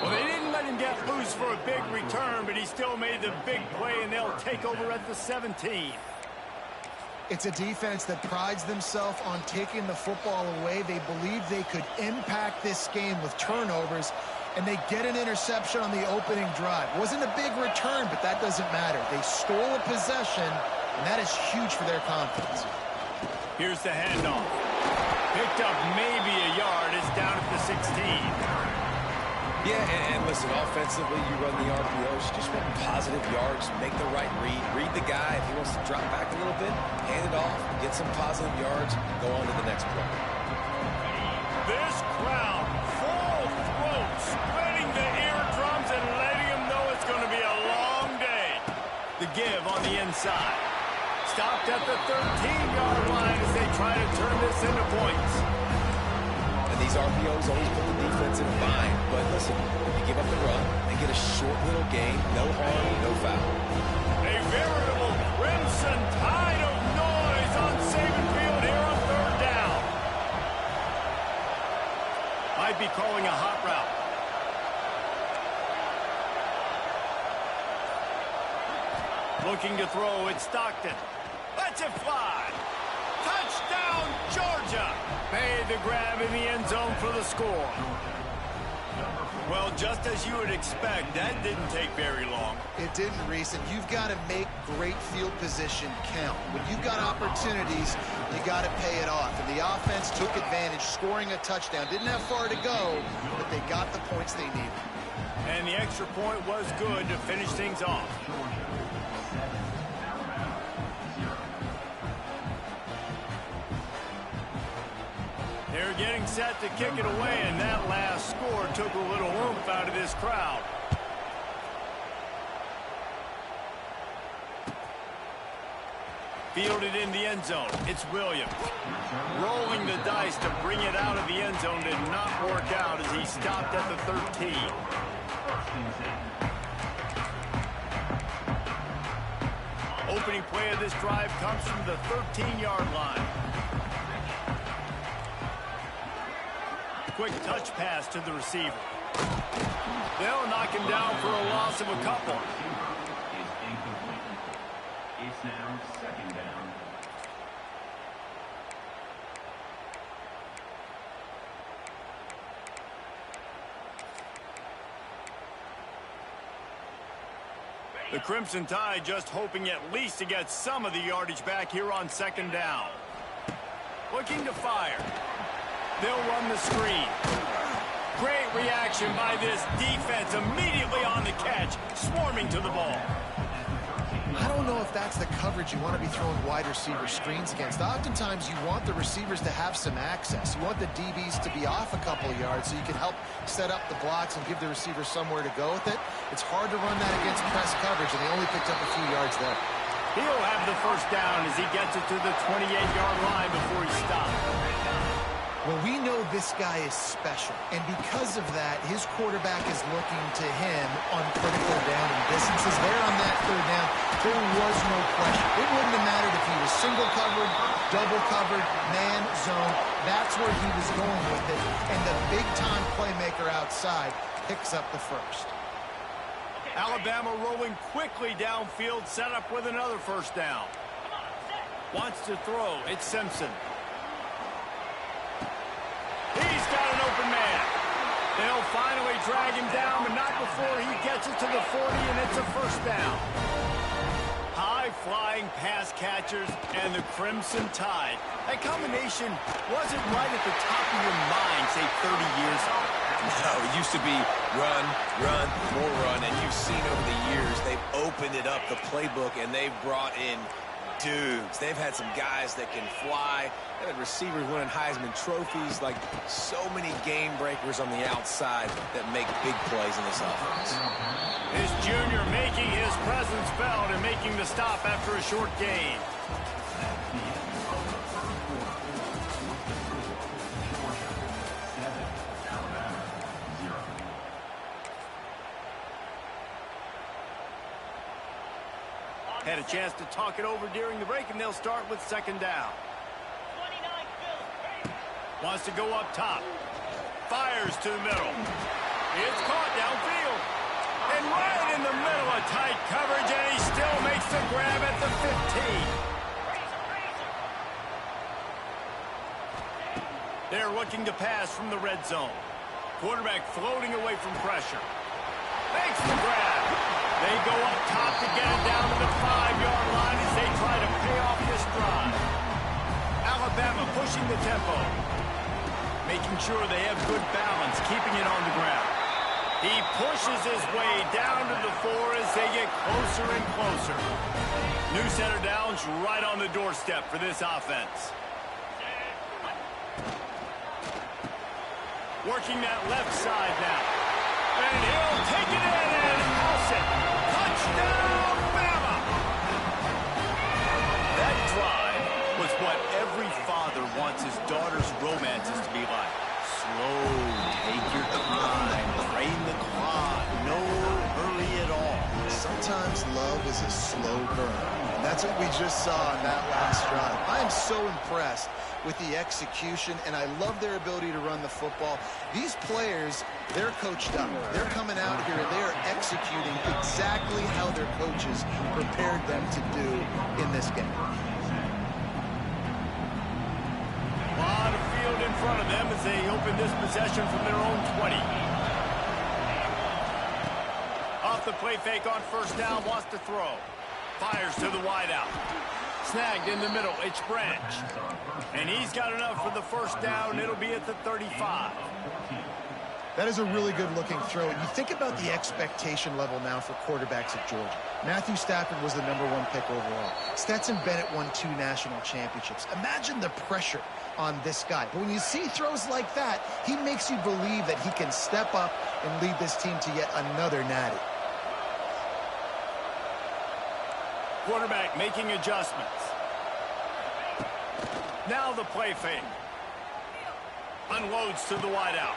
Well, they didn't let him get loose for a big return, but he still made the big play, and they'll take over at the 17. It's a defense that prides themselves on taking the football away. They believe they could impact this game with turnovers, and they get an interception on the opening drive. Wasn't a big return, but that doesn't matter. They stole a possession, and that is huge for their confidence. Here's the handoff. Picked up maybe a yard. It's down at the 16. Yeah, and listen, offensively, you run the RPOs. You just want positive yards, make the right read. Read the guy. If he wants to drop back a little bit, hand it off, get some positive yards, go on to the next play. This crowd, full throat, spreading the eardrums and letting them know it's going to be a long day. The give on the inside. Stopped at the 13-yard line as they try to turn this into points. And these RPOs always put the defense in a bind. But listen, you give up the run and get a short little gain, no harm, no foul. A veritable Crimson Tide of noise on Saban Field here on 3rd down. Might be calling a hot route. Looking to throw, it's Stockton. Lets it fly. Touchdown, Georgia. Made the grab in the end zone for the score. Well, just as you would expect, that didn't take very long. It didn't, Reese, and you've got to make great field position count. When you've got opportunities, you got to pay it off. And the offense took advantage, scoring a touchdown. Didn't have far to go, but they got the points they needed. And the extra point was good to finish things off. They're getting set to kick it away, and that last score took a little oomph out of this crowd. Fielded in the end zone. It's Williams. Rolling the dice to bring it out of the end zone did not work out as he stopped at the 13. Opening play of this drive comes from the 13-yard line. Quick touch pass to the receiver. They'll knock him down for a loss of a couple. It's now second down. The Crimson Tide just hoping at least to get some of the yardage back here on second down. Looking to fire. They'll run the screen. Great reaction by this defense immediately on the catch, swarming to the ball. I don't know if that's the coverage you want to be throwing wide receiver screens against. Oftentimes, you want the receivers to have some access. You want the DBs to be off a couple of yards so you can help set up the blocks and give the receiver somewhere to go with it. It's hard to run that against press coverage, and they only picked up a few yards there. He'll have the first down as he gets it to the 28-yard line before he stops. Well, we know this guy is special, and because of that, his quarterback is looking to him on critical down and distances. There on that third down, there was no question. It wouldn't have mattered if he was single covered, double covered, man, zone. That's where he was going with it, and the big-time playmaker outside picks up the first. Alabama rolling quickly downfield, set up with another first down. Wants to throw. It's Simpson. He's got an open man. They'll finally drag him down, but not before he gets it to the 40, and it's a first down. High-flying pass catchers and the Crimson Tide. That combination wasn't right at the top of your mind, say, 30 years ago. No, it used to be run, run, more run, and you've seen over the years they've opened it up, the playbook, and they've brought in dudes. They've had some guys that can fly. They've had receivers winning Heisman trophies, like so many game breakers on the outside that make big plays in this offense. His junior making his presence felt and making the stop after a short gain. Had a chance to talk it over during the break, and they'll start with second down. 29 Wants to go up top. Fires to the middle. It's caught downfield. And right in the middle of tight coverage, and he still makes the grab at the 15. They're looking to pass from the red zone. Quarterback floating away from pressure. Makes the grab. They go up top to get it down to the 5-yard line as they try to pay off this drive. Alabama pushing the tempo. Making sure they have good balance, keeping it on the ground. He pushes his way down to the 4 as they get closer and closer. New set of downs right on the doorstep for this offense. Working that left side now. And he'll take it in and house it. Touchdown, Bama! That drive was what every father wants his daughter's romances to be like. Slow, take your time, drain the clock, no hurry at all. Sometimes love is a slow burn. And that's what we just saw in that last drive. I am so impressed with the execution, and I love their ability to run the football. These players, they're coached up. They're coming out here, and they're executing exactly how their coaches prepared them to do in this game. A lot of field in front of them as they open this possession from their own 20. Off the play fake on first down, wants to throw. Fires to the wideout. Snagged in the middle, it's Branch. And he's got enough for the first down. It'll be at the 35. That is a really good-looking throw. And you think about the expectation level now for quarterbacks at Georgia. Matthew Stafford was the #1 pick overall. Stetson Bennett won 2 national championships. Imagine the pressure on this guy. But when you see throws like that, he makes you believe that he can step up and lead this team to yet another natty. Quarterback making adjustments. Now the play fake. Unloads to the wideout.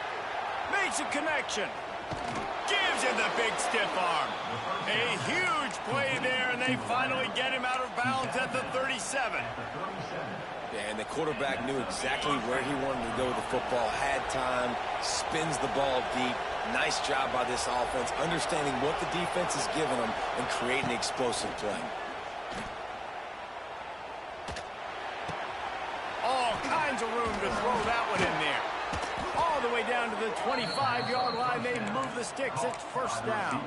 Makes a connection. Gives him the big stiff arm. A huge play there, and they finally get him out of bounds at the 37. Yeah, and the quarterback knew exactly where he wanted to go with the football, had time, spins the ball deep. Nice job by this offense, understanding what the defense is giving them and creating explosive play. All kinds of room to throw that one in there. All the way down to the 25-yard line. They move the sticks. It's first down.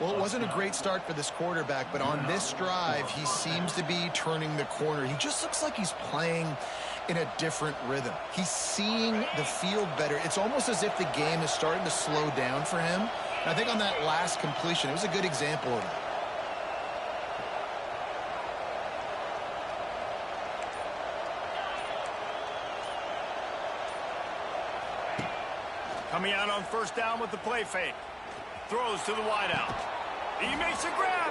Well, it wasn't a great start for this quarterback, but on this drive, he seems to be turning the corner. He just looks like he's playing in a different rhythm. He's seeing the field better. It's almost as if the game is starting to slow down for him. And I think on that last completion, it was a good example of that. Coming out on first down with the play fake. Throws to the wideout. He makes a grab.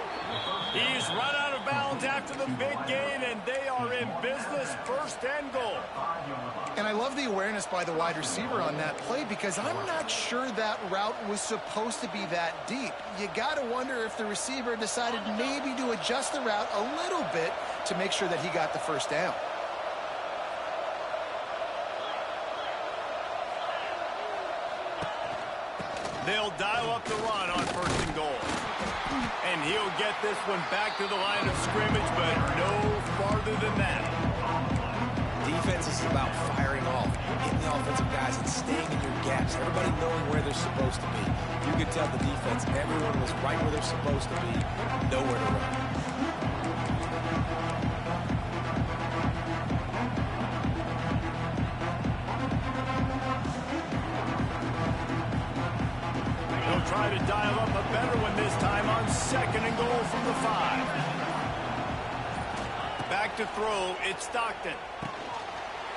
He's run out of bounds after the big gain, and they are in business, first and goal. And I love the awareness by the wide receiver on that play because I'm not sure that route was supposed to be that deep. You got to wonder if the receiver decided maybe to adjust the route a little bit to make sure that he got the first down. They'll dial up the run on first and goal. And he'll get this one back to the line of scrimmage, but no farther than that. Defense is about firing off, hitting the offensive guys and staying in your gaps. Everybody knowing where they're supposed to be. You could tell the defense, everyone was right where they're supposed to be, nowhere to run. Try to dial up a better one this time on second and goal from the 5. Back to throw, it's Stockton.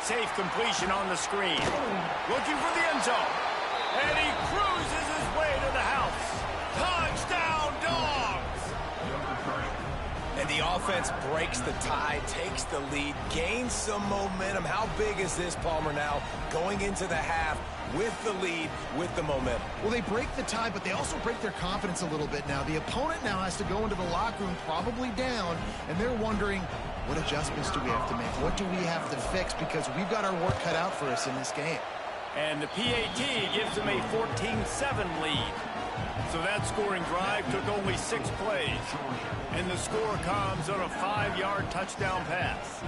Safe completion on the screen. Looking for the end zone. And he cruises his way to the house. Touchdown, Dogs! And the offense breaks the tie, takes the lead, gains some momentum. How big is this, Palmer, now going into the half with the lead, with the momentum? Well, they break the tie, but they also break their confidence a little bit now. The opponent now has to go into the locker room probably down, and they're wondering, what adjustments do we have to make? What do we have to fix? Because we've got our work cut out for us in this game. And the PAT gives them a 14-7 lead. So that scoring drive took only 6 plays. And the score comes on a 5-yard touchdown pass.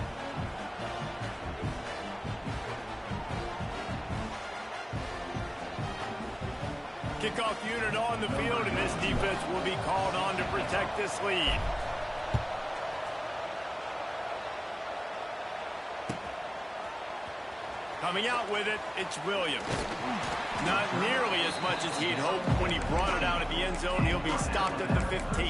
Kickoff unit on the field, and this defense will be called on to protect this lead. Coming out with it, it's Williams. Not nearly as much as he'd hoped when he brought it out at the end zone. He'll be stopped at the 15.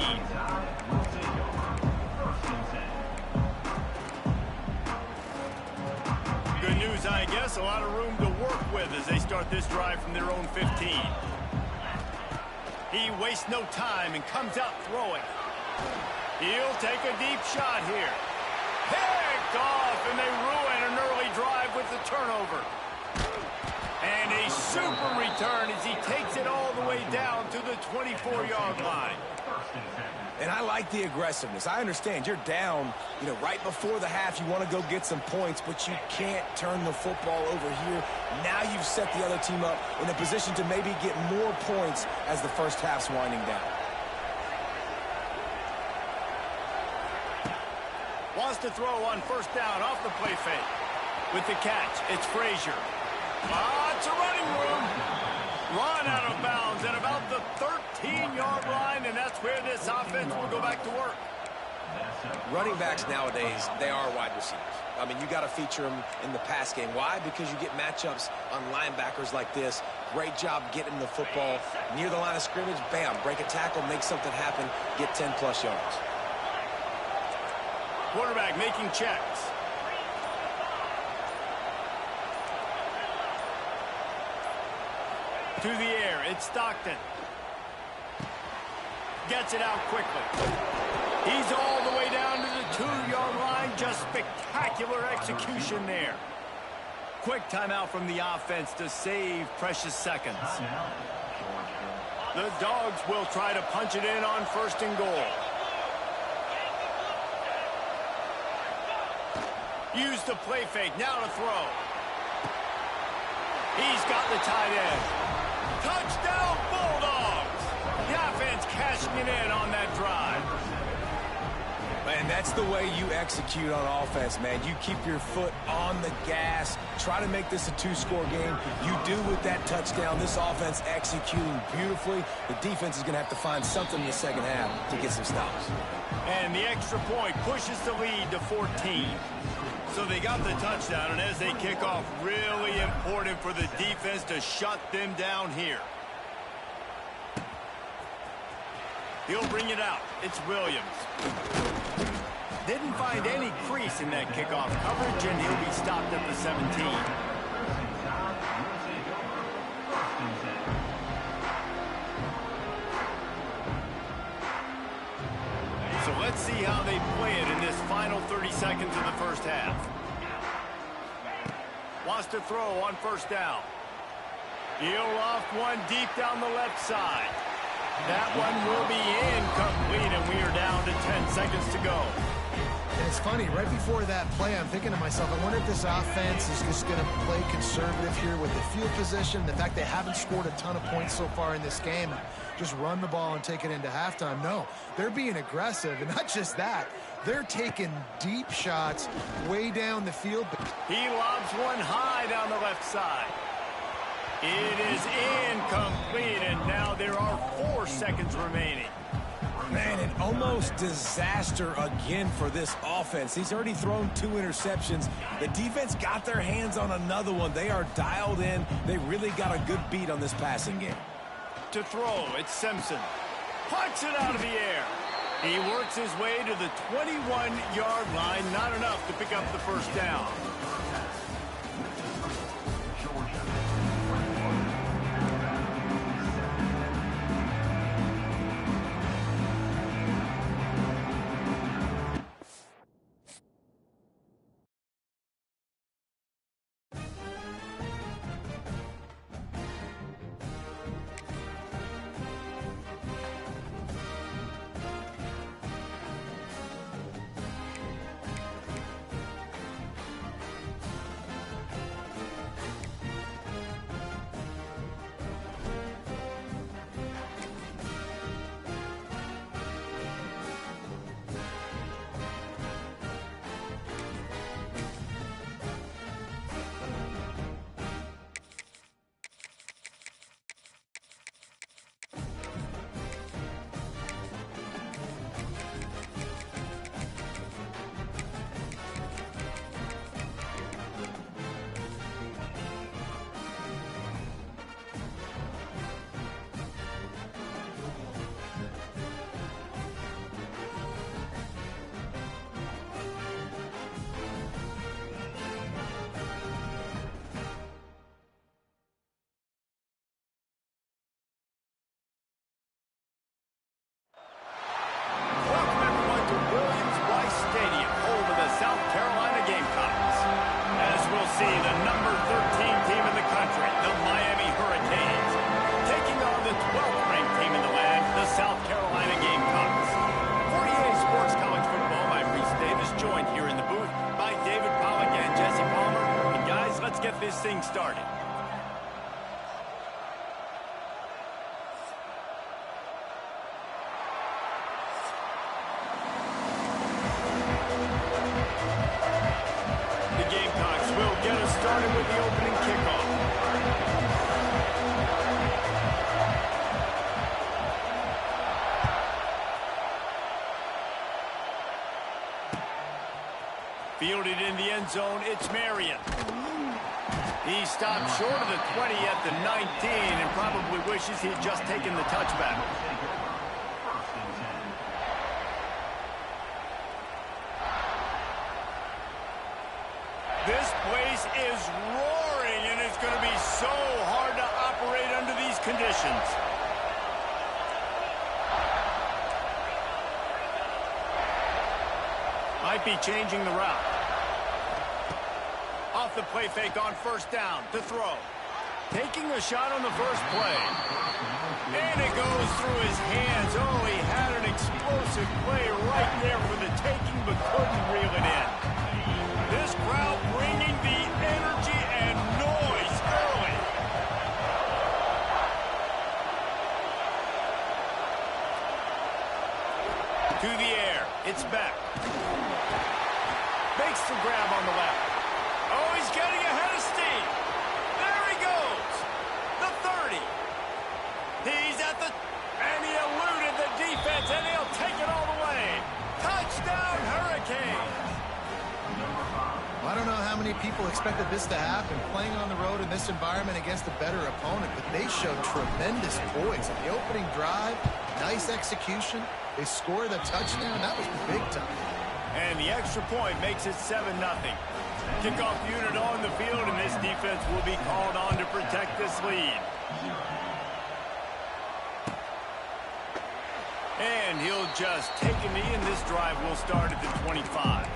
Good news, I guess. A lot of room to work with as they start this drive from their own 15. He wastes no time and comes out throwing. He'll take a deep shot here. Picked off, and they ruin an early drive with the turnover. And a super return as he takes it all the way down to the 24-yard line. And I like the aggressiveness. I understand you're down, right before the half. You want to go get some points, but you can't turn the football over here. Now you've set the other team up in a position to maybe get more points as the first half's winding down. Wants to throw on first down off the play fake. With the catch, it's Frazier. Lots of running room. Run out of bounds at about the 13-yard line, and that's where this offense will go back to work. Running backs nowadays, they are wide receivers. I mean, you got to feature them in the pass game. Why? Because you get matchups on linebackers like this. Great job getting the football near the line of scrimmage. Bam, break a tackle, make something happen, get 10-plus yards. Quarterback making checks. To the air, it's Stockton. Gets it out quickly. He's all the way down to the 2-yard line, And just spectacular execution there. Quick timeout from the offense to save precious seconds. The Dogs will try to punch it in on 1st and goal. Use the play fake, now to throw. He's got the tight end. Touchdown, Bulldogs! The offense cashing it in on that drive. And that's the way you execute on offense, man. You keep your foot on the gas. Try to make this a 2-score game. You do with that touchdown. This offense executing beautifully. The defense is going to have to find something in the second half to get some stops. And the extra point pushes the lead to 14. So they got the touchdown, and as they kick off, really important for the defense to shut them down here. He'll bring it out. It's Williams. Didn't find any crease in that kickoff coverage, and he'll be stopped at the 17. So let's see how they play it in this final 30 seconds of the first half. Wants to throw on 1st down. He'll loft one deep down the left side. That one will be incomplete, and we are down to 10 seconds to go. And it's funny, right before that play, I'm thinking to myself, I wonder if this offense is just going to play conservative here with the field position, the fact they haven't scored a ton of points so far in this game. Just run the ball and take it into halftime. No, they're being aggressive, and not just that. They're taking deep shots way down the field. He lobs one high down the left side. It is incomplete, and now there are 4 seconds remaining. Man, an almost disaster again for this offense. He's already thrown 2 interceptions. The defense got their hands on another one. They are dialed in. They really got a good beat on this passing game. To throw, it's Simpson. Puts it out of the air. He works his way to the 21-yard line. Not enough to pick up the 1st down. This thing started. The Gamecocks will get us started with the opening kickoff. Fielded in the end zone, it's Marion. He stopped short of the 20 at the 19 and probably wishes he'd just taken the touchback. This place is roaring, and it's going to be so hard to operate under these conditions. I might be changing the route. Off the play fake on first down to throw. Taking a shot on the first play. And it goes through his hands. Oh, he had an explosive play right there for the taking, but couldn't reel it in. This crowd bringing the energy and noise early. To the air. It's back. Makes the grab on the left. Oh, he's getting ahead of steam. There he goes. The 30. He's at the... And he eluded the defense, and he'll take it all the way. Touchdown, Hurricanes. I don't know how many people expected this to happen, playing on the road in this environment against a better opponent, but they showed tremendous poise. In the opening drive, nice execution. They score the touchdown. That was big time. And the extra point makes it 7-0. Kickoff unit on the field, and this defense will be called on to protect this lead. And he'll just take a knee, and this drive will start at the 25.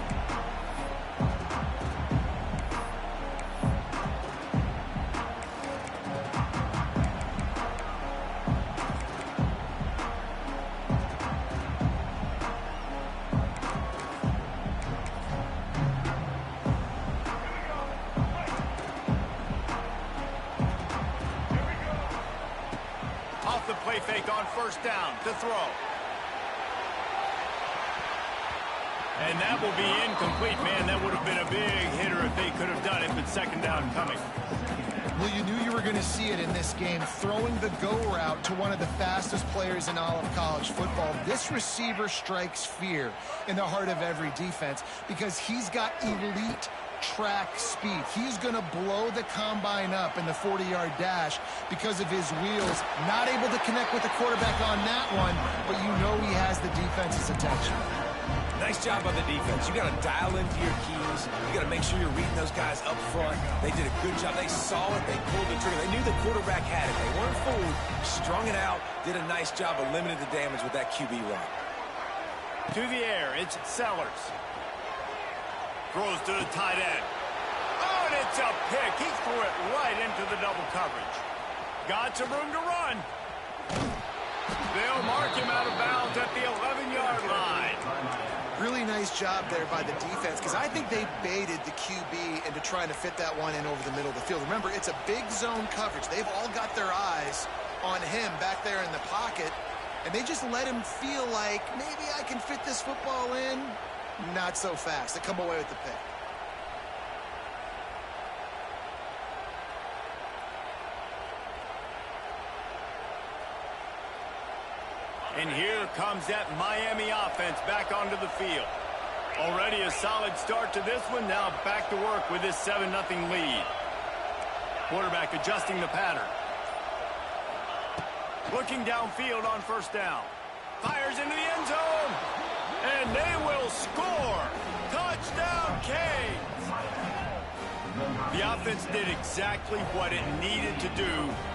Off the play fake on first down to throw. And that will be incomplete, man. That would have been a big hitter if they could have done it, but second down coming. Well, you knew you were going to see it in this game, throwing the go route to one of the fastest players in all of college football. This receiver strikes fear in the heart of every defense because he's got elite track speed. He's going to blow the combine up in the 40-yard dash because of his wheels. Not able to connect with the quarterback on that one, but you know he has the defense's attention. Nice job by the defense. You got to dial into your keys. You got to make sure you're reading those guys up front. They did a good job. They saw it. They pulled the trigger. They knew the quarterback had it. They weren't fooled. Strung it out. Did a nice job of limiting the damage with that QB run. To the air, it's Sellers. Throws to the tight end. Oh, and it's a pick. He threw it right into the double coverage. Got some room to run. They'll mark him out of bounds at the 11-yard line. Really nice job there by the defense because I think they baited the QB into trying to fit that one in over the middle of the field. Remember, it's a big zone coverage. They've all got their eyes on him back there in the pocket, and they just let him feel like maybe I can fit this football in. Not so fast. They come away with the pick. And here comes that Miami offense back onto the field. Already a solid start to this one. Now back to work with this 7-0 lead. Quarterback adjusting the pattern. Looking downfield on first down. Fires into the end zone. And they will score. Touchdown, Canes. The offense did exactly what it needed to do,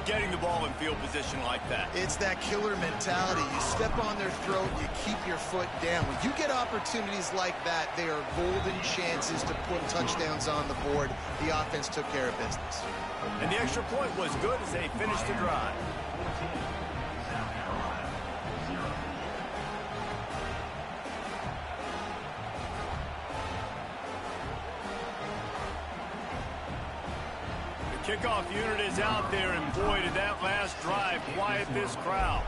getting the ball in field position like that. It's that killer mentality. You step on their throat, you keep your foot down. When you get opportunities like that, they are golden chances to put touchdowns on the board. The offense took care of business. And the extra point was good as they finished the drive. Kickoff unit is out there, and boy, did that last drive quiet this crowd.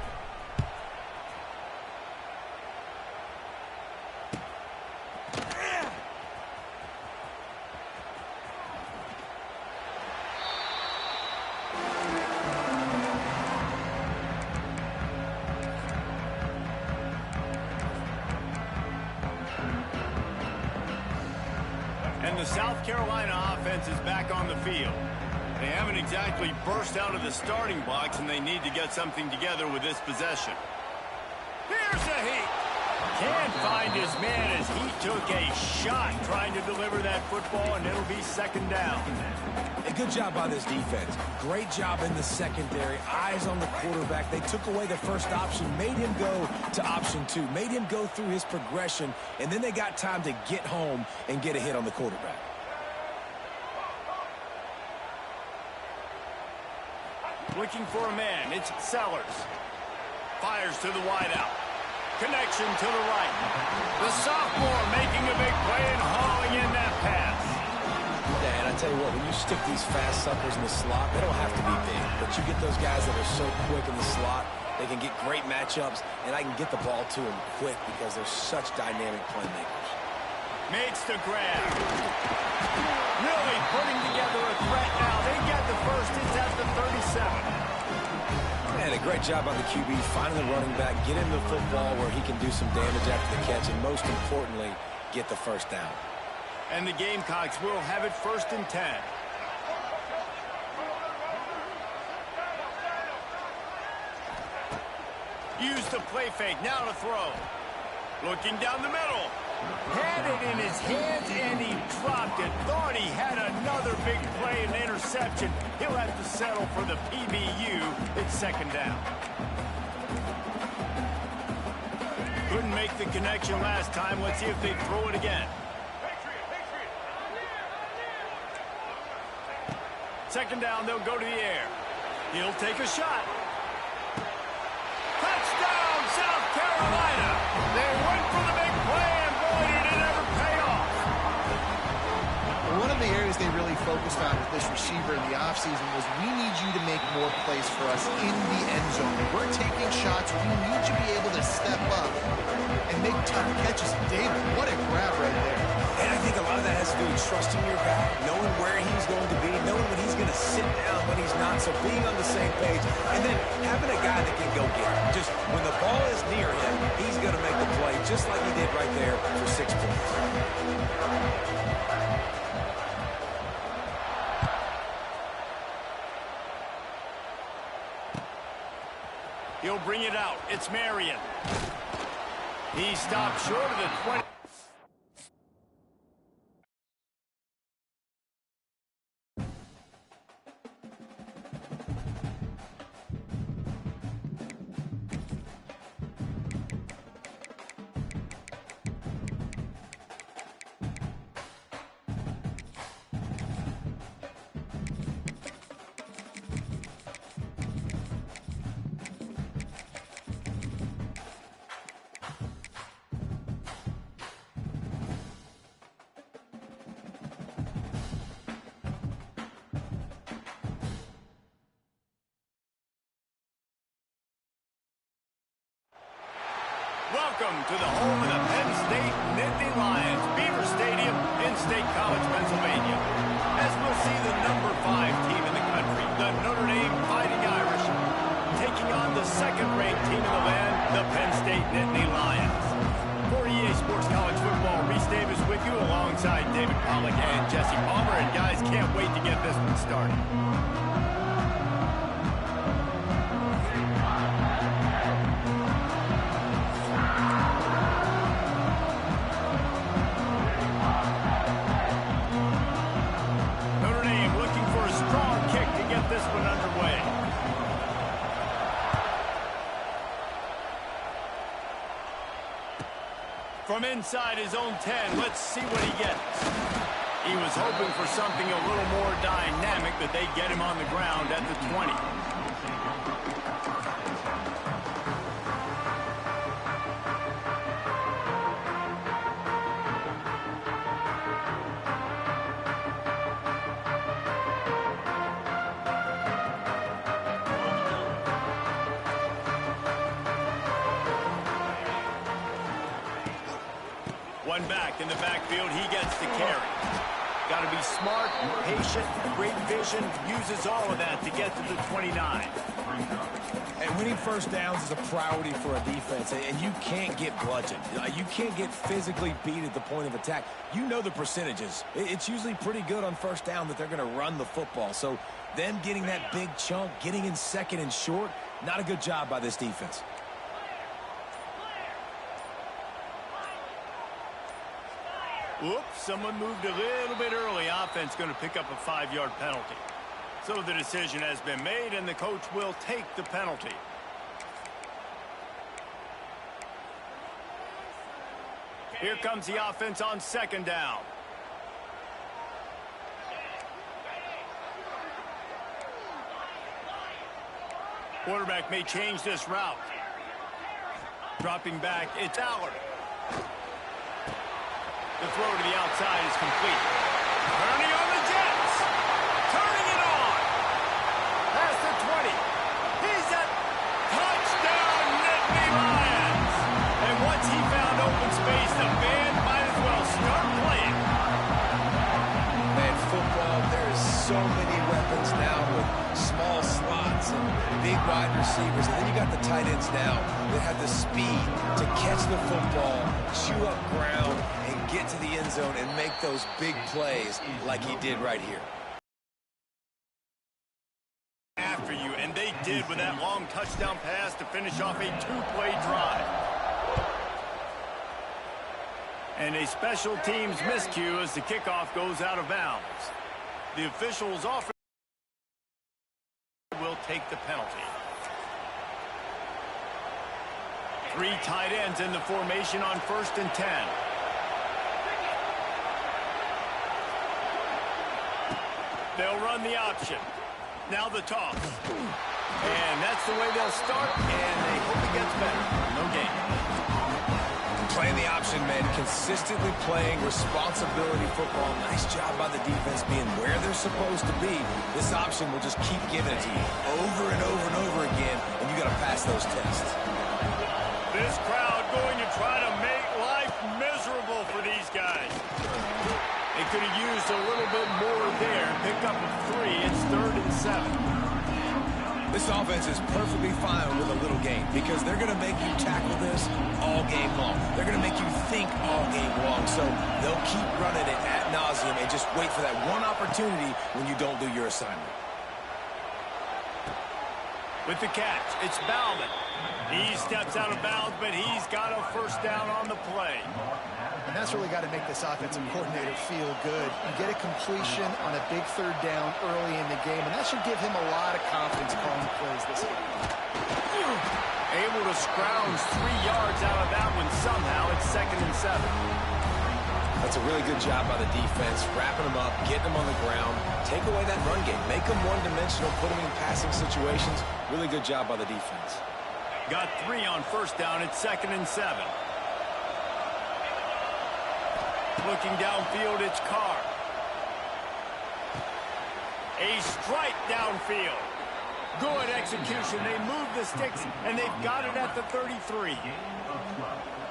And the South Carolina offense is back on the field. They haven't exactly burst out of the starting blocks, and they need to get something together with this possession. Here's a heat. Can't find his man as he took a shot trying to deliver that football, and it'll be second down. Good job by this defense. Great job in the secondary. Eyes on the quarterback. They took away the first option, made him go to option 2, made him go through his progression, and then they got time to get home and get a hit on the quarterback. Looking for a man. It's Sellers. Fires to the wideout. Connection to the right. The sophomore making a big play and hauling in that pass. Yeah, and I tell you what, when you stick these fast suckers in the slot, they don't have to be big. But you get those guys that are so quick in the slot, they can get great matchups, and I can get the ball to them quick because they're such dynamic playmakers. Makes the grab. Really putting together a threat now. They get the first. It's at the 37. And a great job by the QB finding the running back, get him the football where he can do some damage after the catch, and most importantly, get the first down. And the Gamecocks will have it 1st and 10. Use the play fake, now to throw. Looking down the middle. Had it in his hands, and he dropped it. Thought he had another big play and interception. He'll have to settle for the PBU. It's 2nd down. Couldn't make the connection last time. Let's see if they throw it again. 2nd down, they'll go to the air. He'll take a shot. Touchdown, South Carolina. They went for the big play, and boy, did it ever pay off. One of the areas they really focused on with this receiver in the offseason was we need you to make more plays for us in the end zone. We're taking shots. We need you to be able to step up and make tough catches. David, what a grab right there. And I think a lot of that has to do with trusting your guy, knowing where he's going to be, knowing when he's going to sit down, when he's not, so being on the same page, and then having a guy that can go get it. Just when the ball is near him, he's going to make the play, just like he did right there for 6 points. He'll bring it out. It's Marion. He stopped short of the 20. Welcome to the home of the Penn State Nittany Lions, Beaver Stadium in State College, Pennsylvania. As we'll see the number 5 team in the country, the Notre Dame Fighting Irish, taking on the 2nd-ranked team in the land, the Penn State Nittany Lions. For EA Sports College Football, Reese Davis with you alongside David Pollack and Jesse Palmer. And guys, can't wait to get this one started. This one underway. From inside his own 10, let's see what he gets. He was hoping for something a little more dynamic, but they get him on the ground at the 20. One back in the backfield, he gets the carry. Got to be smart, patient, great vision, uses all of that to get to the 29. And winning first downs is a priority for a defense, and you can't get bludgeoned. You can't get physically beat at the point of attack. You know the percentages. It's usually pretty good on first down that they're going to run the football. So them getting that big chunk, getting in 2nd and short, not a good job by this defense. Whoops, someone moved a little bit early. Offense going to pick up a 5-yard penalty. So the decision has been made, and the coach will take the penalty. Here comes the offense on 2nd down. Quarterback may change this route. Dropping back, it's Allard. The throw to the outside is complete. Turning on the Jets. Turning it on. Past the 20. He's at touchdown, Nittany Lions. And once he found open space, the band might as well start playing. Man, football, there is so many weapons now with small slots and big wide receivers. And then you got the tight ends now that have the speed to catch the football, chew up ground, and get to the end zone and make those big plays like he did right here. After you, and they did with that long touchdown pass to finish off a 2-play drive. And a special teams miscue as the kickoff goes out of bounds. The officials will take the penalty. 3 tight ends in the formation on 1st and 10. They'll run the option. Now the toss. And that's the way they'll start, and they hope it gets better. No gain. Playing the option, man. Consistently playing responsibility football. Nice job by the defense being where they're supposed to be. This option will just keep giving it to you over and over and over again, and you got to pass those tests. This crowd going to try to make life miserable for these guys. They could have used a little bit more there. Pick up a 3. It's 3rd and 7. This offense is perfectly fine with a little game because they're going to make you tackle this all game long. They're going to make you think all game long. So they'll keep running it ad nauseum and just wait for that one opportunity when you don't do your assignment. With the catch, it's Bauman. He steps out of bounds, but he's got a 1st down on the play. And that's really got to make this offensive coordinator feel good. You get a completion on a big 3rd down early in the game, and that should give him a lot of confidence calling plays this game. Able to scrounge 3 yards out of that one somehow. It's 2nd and 7. That's a really good job by the defense, wrapping them up, getting them on the ground, take away that run game, make them one-dimensional, put them in passing situations. Really good job by the defense. Got 3 on 1st down. It's 2nd and 7. Looking downfield, it's Carr. A strike downfield. Good execution. They move the sticks, and they've got it at the 33.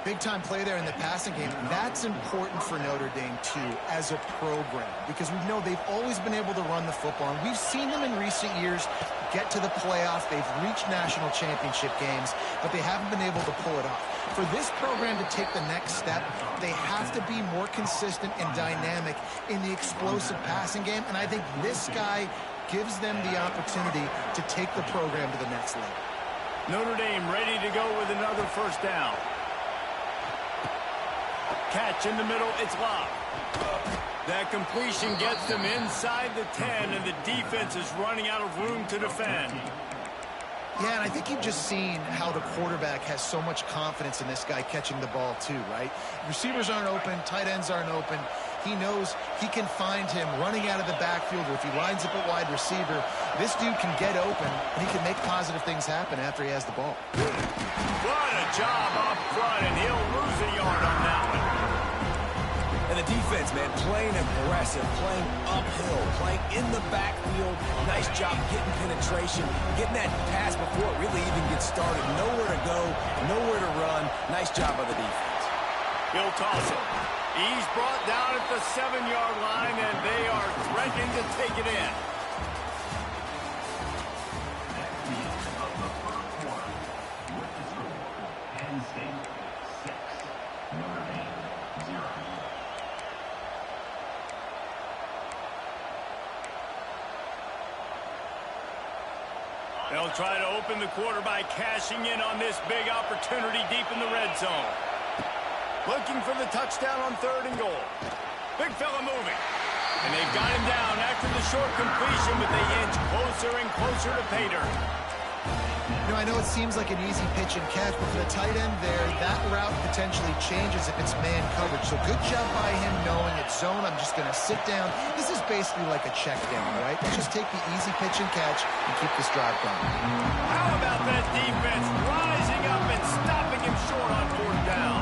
Big-time play there in the passing game. That's important for Notre Dame, too, as a program, because we know they've always been able to run the football. And we've seen them in recent years get to the playoff. They've reached national championship games, but they haven't been able to pull it off. For this program to take the next step, they have to be more consistent and dynamic in the explosive passing game, and I think this guy gives them the opportunity to take the program to the next level. Notre Dame ready to go with another 1st down. Catch in the middle, it's locked. That completion gets them inside the 10, and the defense is running out of room to defend. Yeah, and I think you've just seen how the quarterback has so much confidence in this guy catching the ball too, right? Receivers aren't open, tight ends aren't open. He knows he can find him running out of the backfield, or if he lines up at wide receiver, this dude can get open, and he can make positive things happen after he has the ball. What a job up front, and he'll lose a yard on that one. And the defense, man, playing aggressive, playing uphill, playing in the backfield. Nice job getting penetration, getting that pass before it really even gets started. Nowhere to go, nowhere to run. Nice job by the defense. He'll toss it. He's brought down at the 7-yard line, and they are threatening to take it in. Penn State 6, Notre Dame 0. They'll try to open the quarter by cashing in on this big opportunity deep in the red zone. Looking for the touchdown on 3rd and goal. Big fella moving. And they've got him down after the short completion, but they inch closer and closer to pay dirt. You know, I know it seems like an easy pitch and catch, but for the tight end there, that route potentially changes if it's man coverage. So good job by him knowing it's zone. I'm just going to sit down. This is basically like a check down, right? Let's just take the easy pitch and catch and keep this drive going. How about that defense rising up and stopping him short on 4th down?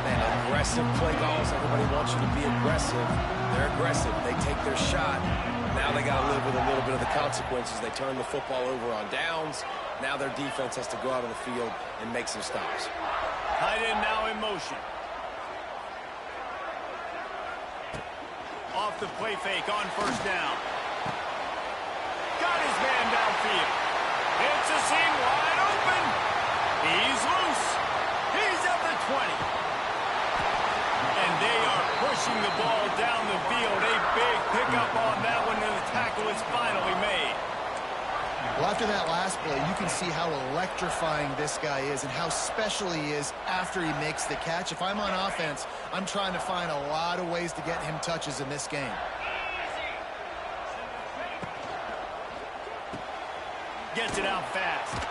Man, aggressive play calls. Everybody wants you to be aggressive. They're aggressive. They take their shot. Now they got to live with a little bit of the consequences. They turn the football over on downs. Now their defense has to go out on the field and make some stops. Tight end now in motion. Off the play fake on 1st down. Got his man downfield. It's a seam wide open. He's loose. He's at the 20. And they are pushing the ball down the field. A big pickup on that one, and the tackle is finally made. Well, after that last play, you can see how electrifying this guy is and how special he is after he makes the catch. If I'm on offense, I'm trying to find a lot of ways to get him touches in this game. Gets it out fast.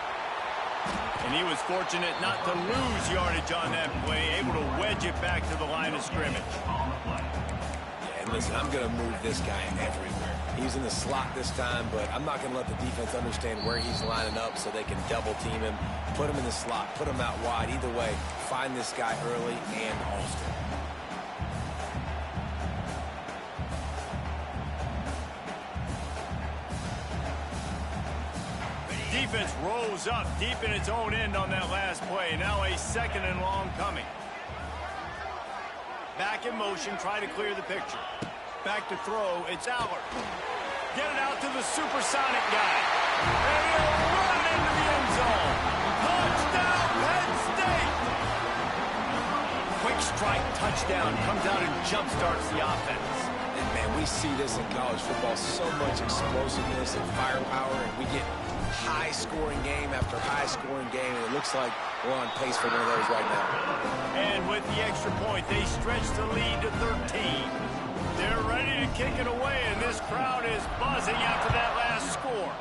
And he was fortunate not to lose yardage on that play, able to wedge it back to the line of scrimmage. Yeah, and listen, I'm going to move this guy everywhere. He's in the slot this time, but I'm not going to let the defense understand where he's lining up so they can double team him, put him in the slot, put him out wide. Either way, find this guy early and often. Defense rolls up deep in its own end on that last play. Now a 2nd and long coming. Back in motion, try to clear the picture. Back to throw, it's Allard. Get it out to the supersonic guy. And he'll run into the end zone. Touchdown, Penn State! Quick strike touchdown comes out and jumpstarts the offense. And man, we see this in college football, so much explosiveness and firepower, and we get high-scoring game after high-scoring game, and it looks like we're on pace for one of those right now. And with the extra point, they stretch the lead to 13. They're ready to kick it away, and this crowd is buzzing after that last score.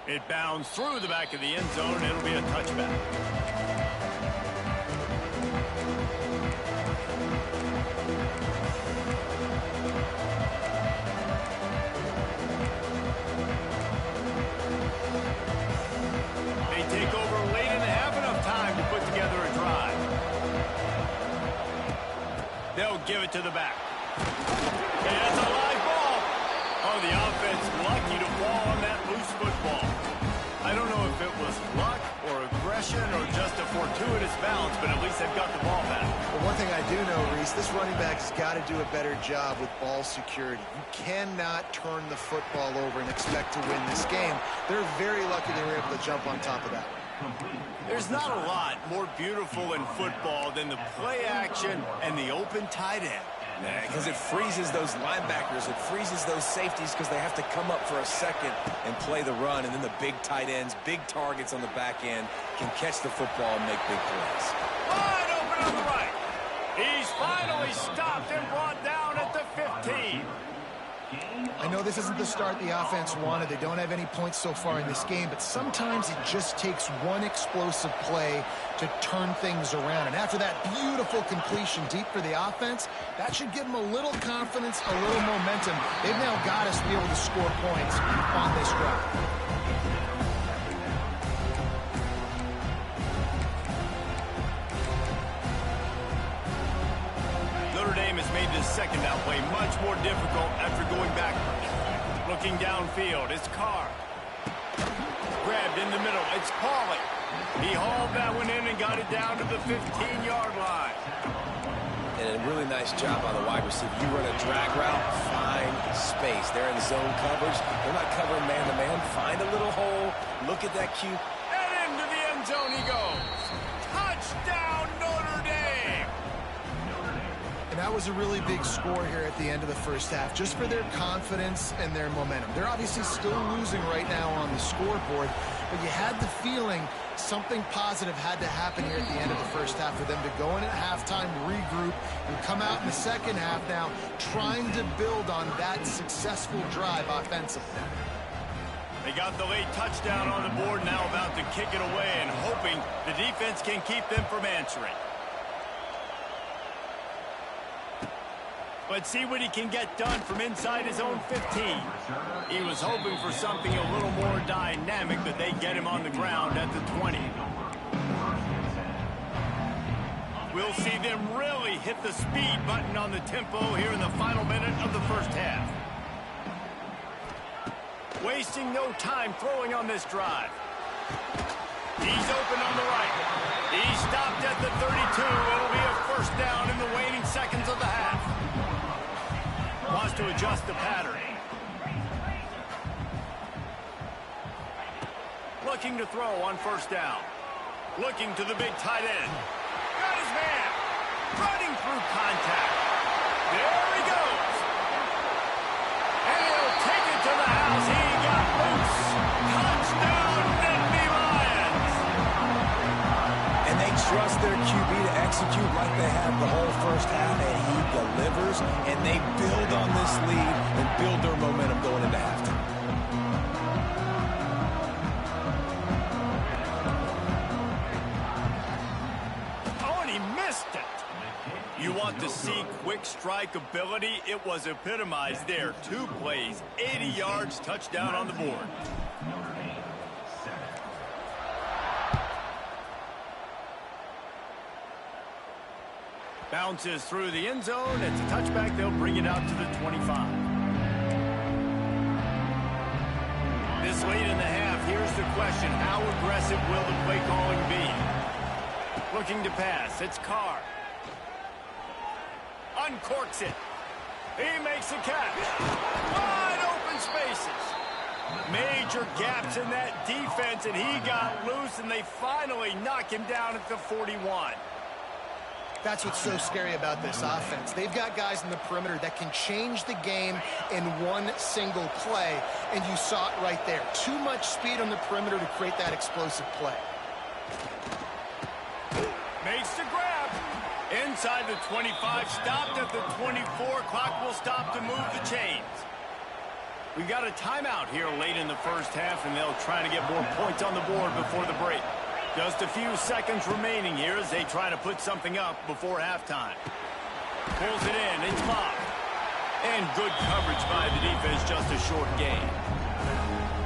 It bounds through the back of the end zone, and it'll be a touchback. Take over late and have enough time to put together a drive. They'll give it to the back. And it's a live ball. Oh, the offense lucky to fall on that loose football. I don't know if it was luck or aggression or just a fortuitous bounce, but at least they've got the ball back. Well, one thing I do know, Reese, this running back has got to do a better job with ball security. You cannot turn the football over and expect to win this game. They're very lucky they were able to jump on top of that one. There's not a lot more beautiful in football than the play action and the open tight end. Because it freezes those linebackers, it freezes those safeties because they have to come up for a second and play the run, and then the big tight ends, big targets on the back end can catch the football and make big plays. Wide open on the right. He's finally stopped and brought down at the 15. I know this isn't the start the offense wanted. They don't have any points so far in this game, but sometimes it just takes one explosive play to turn things around. And after that beautiful completion deep for the offense, that should give them a little confidence, a little momentum. They've now got us to be able to score points on this drive. This second down play much more difficult after going backwards. Looking downfield, it's Carr. Grabbed in the middle, it's Pauly. He hauled that one in and got it down to the 15-yard line. And a really nice job by the wide receiver. You run a drag route, find space. They're in zone coverage. They're not covering man-to-man. Find a little hole. Look at that cue. And into the end zone he goes. Touchdown, Notre Dame! And that was a really big score here at the end of the first half, just for their confidence and their momentum. They're obviously still losing right now on the scoreboard, but you had the feeling something positive had to happen here at the end of the first half for them to go in at halftime, regroup, and come out in the second half now trying to build on that successful drive offensively. They got the late touchdown on the board, now about to kick it away and hoping the defense can keep them from answering. Let's see what he can get done from inside his own 15. He was hoping for something a little more dynamic, but they get him on the ground at the 20. We'll see them really hit the speed button on the tempo here in the final minute of the first half. Wasting no time throwing on this drive. He's open on the right. He stopped at the 32. It'll be a first down in the waning seconds of the half. Wants to adjust the pattern. Looking to throw on first down. Looking to the big tight end. Got his man. Running through contact. There he goes. And he'll take it to the house. He got loose. Touchdown, Nittany Lions. And they trust their QB to execute like they have the whole first half, and he delivers, and they build on this lead and build their momentum going into halftime. Oh, and he missed it. You want to see quick strike ability? It was epitomized there. 2 plays, 80 yards, touchdown on the board. Bounces through the end zone. It's a touchback. They'll bring it out to the 25. This late in the half, here's the question. How aggressive will the play calling be? Looking to pass. It's Carr. Uncorks it. He makes a catch. Wide open spaces. Major gaps in that defense, and he got loose, and they finally knock him down at the 41. That's what's so scary about this offense. They've got guys in the perimeter that can change the game in one single play, and you saw it right there. Too much speed on the perimeter to create that explosive play. Makes the grab. Inside the 25, stopped at the 24. Clock will stop to move the chains. We got a timeout here late in the first half, and they'll try to get more points on the board before the break. Just a few seconds remaining here as they try to put something up before halftime. Pulls it in. It's blocked. And good coverage by the defense, just a short gain.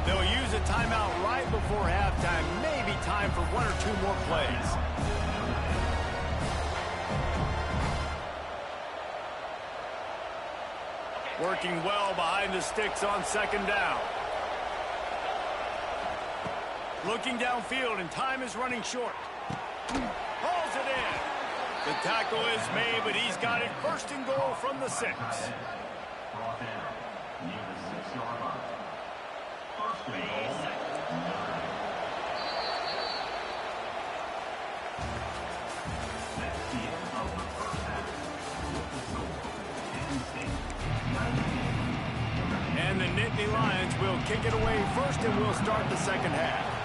They'll use a timeout right before halftime. Maybe time for 1 or 2 more plays. Working well behind the sticks on second down. Looking downfield, and time is running short. Hauls it in. The tackle is made, but he's got it first and goal from the 6. Brought in near the 6-yard line. First and goal. That's the end of the first half. With the score, Penn State 19. And the Nittany Lions will kick it away first, and we'll start the second half.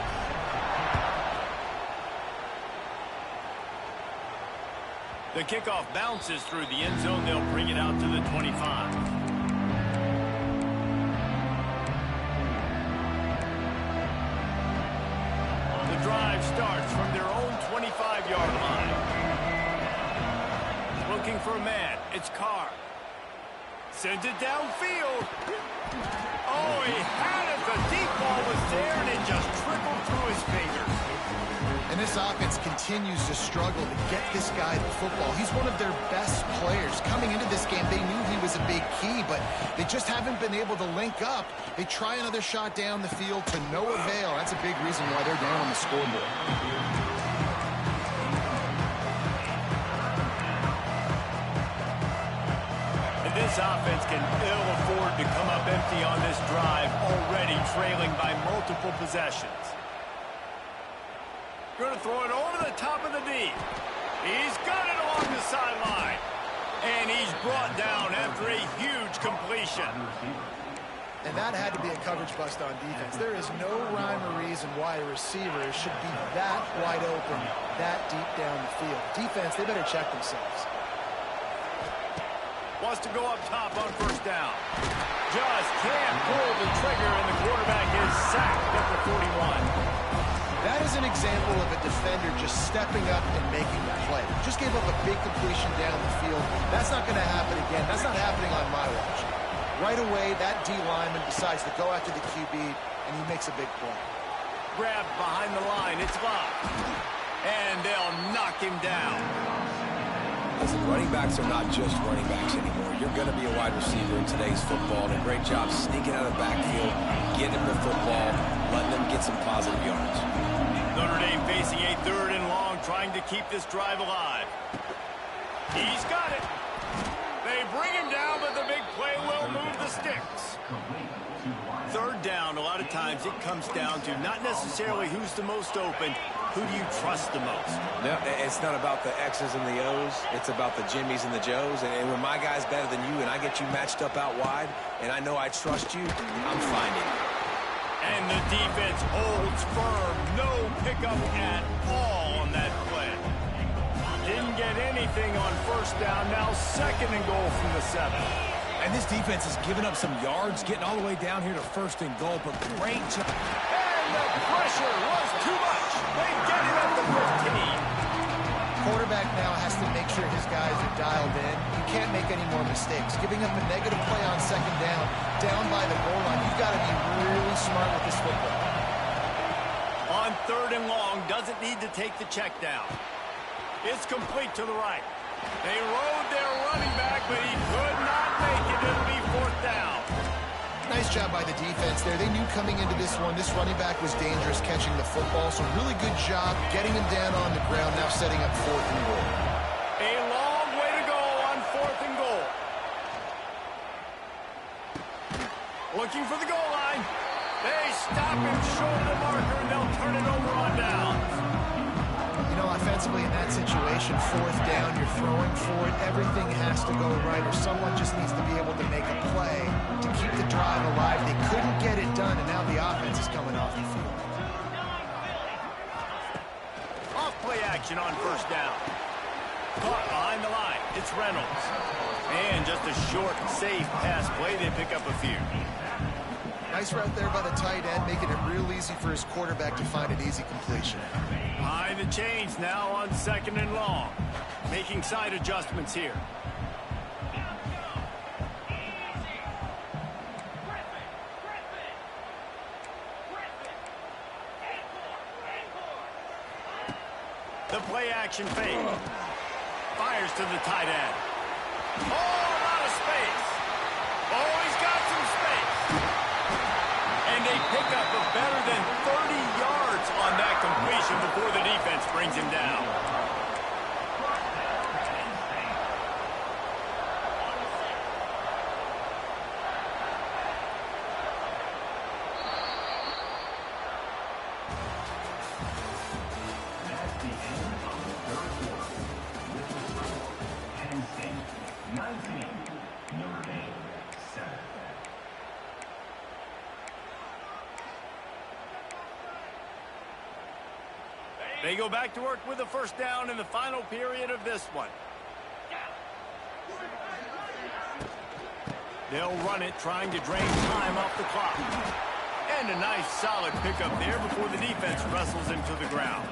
The kickoff bounces through the end zone. They'll bring it out to the 25. The drive starts from their own 25-yard line. Looking for a man. It's Carr. Sends it downfield. Oh, he had it. The deep ball was there, and it just trickled through his fingers. And this offense continues to struggle to get this guy the football. He's one of their best players. Coming into this game, they knew he was a big key, but they just haven't been able to link up. They try another shot down the field to no avail. That's a big reason why they're down on the scoreboard. And this offense can ill afford to come up empty on this drive, already trailing by multiple possessions. Going to throw it over the top of the D. He's got it along the sideline. And he's brought down after a huge completion. And that had to be a coverage bust on defense. There is no rhyme or reason why a receiver should be that wide open, that deep down the field. Defense, they better check themselves. Wants to go up top on first down. Just can't pull the trigger, and the quarterback is sacked at the 41. That is an example of a defender just stepping up and making the play. Just gave up a big completion down the field. That's not going to happen again. That's not happening on my watch. Right away, that D lineman decides to go after the QB, and he makes a big play. Grabbed behind the line. It's blocked. And they'll knock him down. Listen, running backs are not just running backs anymore. You're going to be a wide receiver in today's football, and a great job sneaking out of the backfield, getting him the football, letting them get some positive yards. Notre Dame facing a 3rd and long, trying to keep this drive alive. He's got it. They bring him down, but the big play will move the sticks. 3rd down, a lot of times it comes down to not necessarily who's the most open, who do you trust the most? Yeah, it's not about the X's and the O's. It's about the Jimmies and the Joes. And when my guy's better than you and I get you matched up out wide and I know I trust you, I'm finding it. And the defense holds firm. No pickup at all on that play. Didn't get anything on first down. Now 2nd and goal from the 7. And this defense has given up some yards, getting all the way down here to 1st and goal, but great job. And the pressure was too much. They get him at the 15. Quarterback now has to make sure his guys are dialed in. You can't make any more mistakes. Giving up a negative play on 2nd down by the goal line. You've got to be really smart with this football. On 3rd and long, doesn't need to take the check down. It's complete to the right. They rode their running back, but he could not make it. It'll be 4th down. Nice job by the defense there. They knew coming into this one, this running back was dangerous catching the football, so really good job getting him down on the ground, now setting up 4th and goal. A long way to go on 4th and goal. Looking for the goal line. They stop him short of the marker, and they'll turn it over on downs. You know, offensively in that situation, 4th down, you're throwing for it. Everything has to go right, or someone just needs to be able to make a play to keep the drive alive. They couldn't get it done, and now the offense is coming off the field. Off play action on first down. Caught behind the line. It's Reynolds. And just a short, safe pass play. They pick up a few. Nice route there by the tight end, making it real easy for his quarterback to find an easy completion. Behind the chains now on 2nd and long. Making side adjustments here. The play action fake. Fires to the tight end. Oh, a lot of space. Oh, he's got some space. And they pick up a better than 30 yards on that completion before the defense brings him down. That's the end of the 3rd quarter. With the score, Penn State 19, Notre Dame 7. They go back to work with a 1st down in the final period of this one. They'll run it, trying to drain time off the clock. And a nice, solid pickup there before the defense wrestles him to the ground.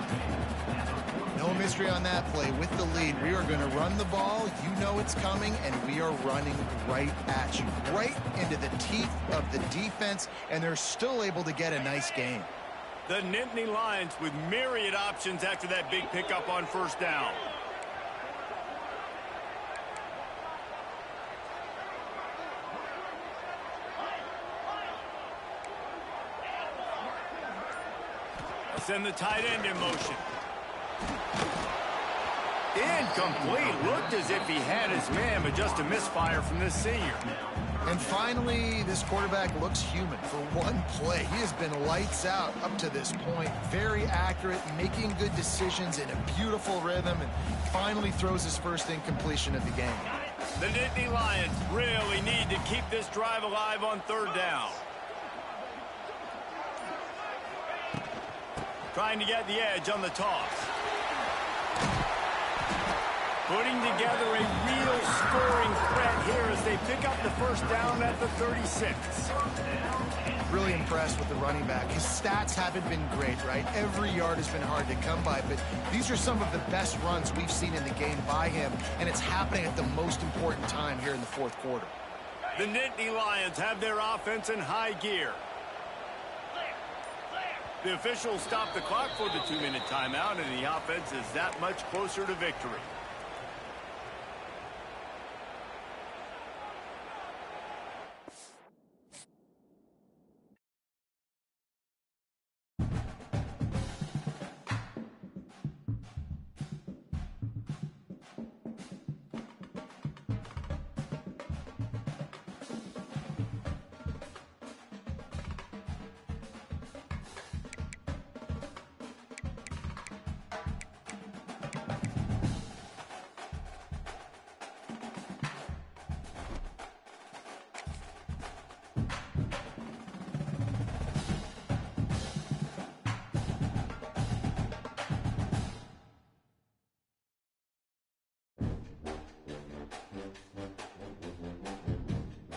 No mystery on that play. With the lead, we are going to run the ball. You know it's coming, and we are running right at you, right into the teeth of the defense, and they're still able to get a nice game. The Nittany Lions with myriad options after that big pickup on 1st down. Send the tight end in motion. Incomplete. Looked as if he had his man, but just a misfire from this senior. And finally, this quarterback looks human for one play. He has been lights out up to this point. Very accurate, making good decisions in a beautiful rhythm, and finally throws his first incompletion of the game. The Nittany Lions really need to keep this drive alive on third down. Trying to get the edge on the toss. Putting together a real scoring threat here as they pick up the first down at the 36. Really impressed with the running back. His stats haven't been great, right? Every yard has been hard to come by, but these are some of the best runs we've seen in the game by him, and it's happening at the most important time here in the fourth quarter. The Nittany Lions have their offense in high gear. The officials stop the clock for the 2-minute timeout, and the offense is that much closer to victory.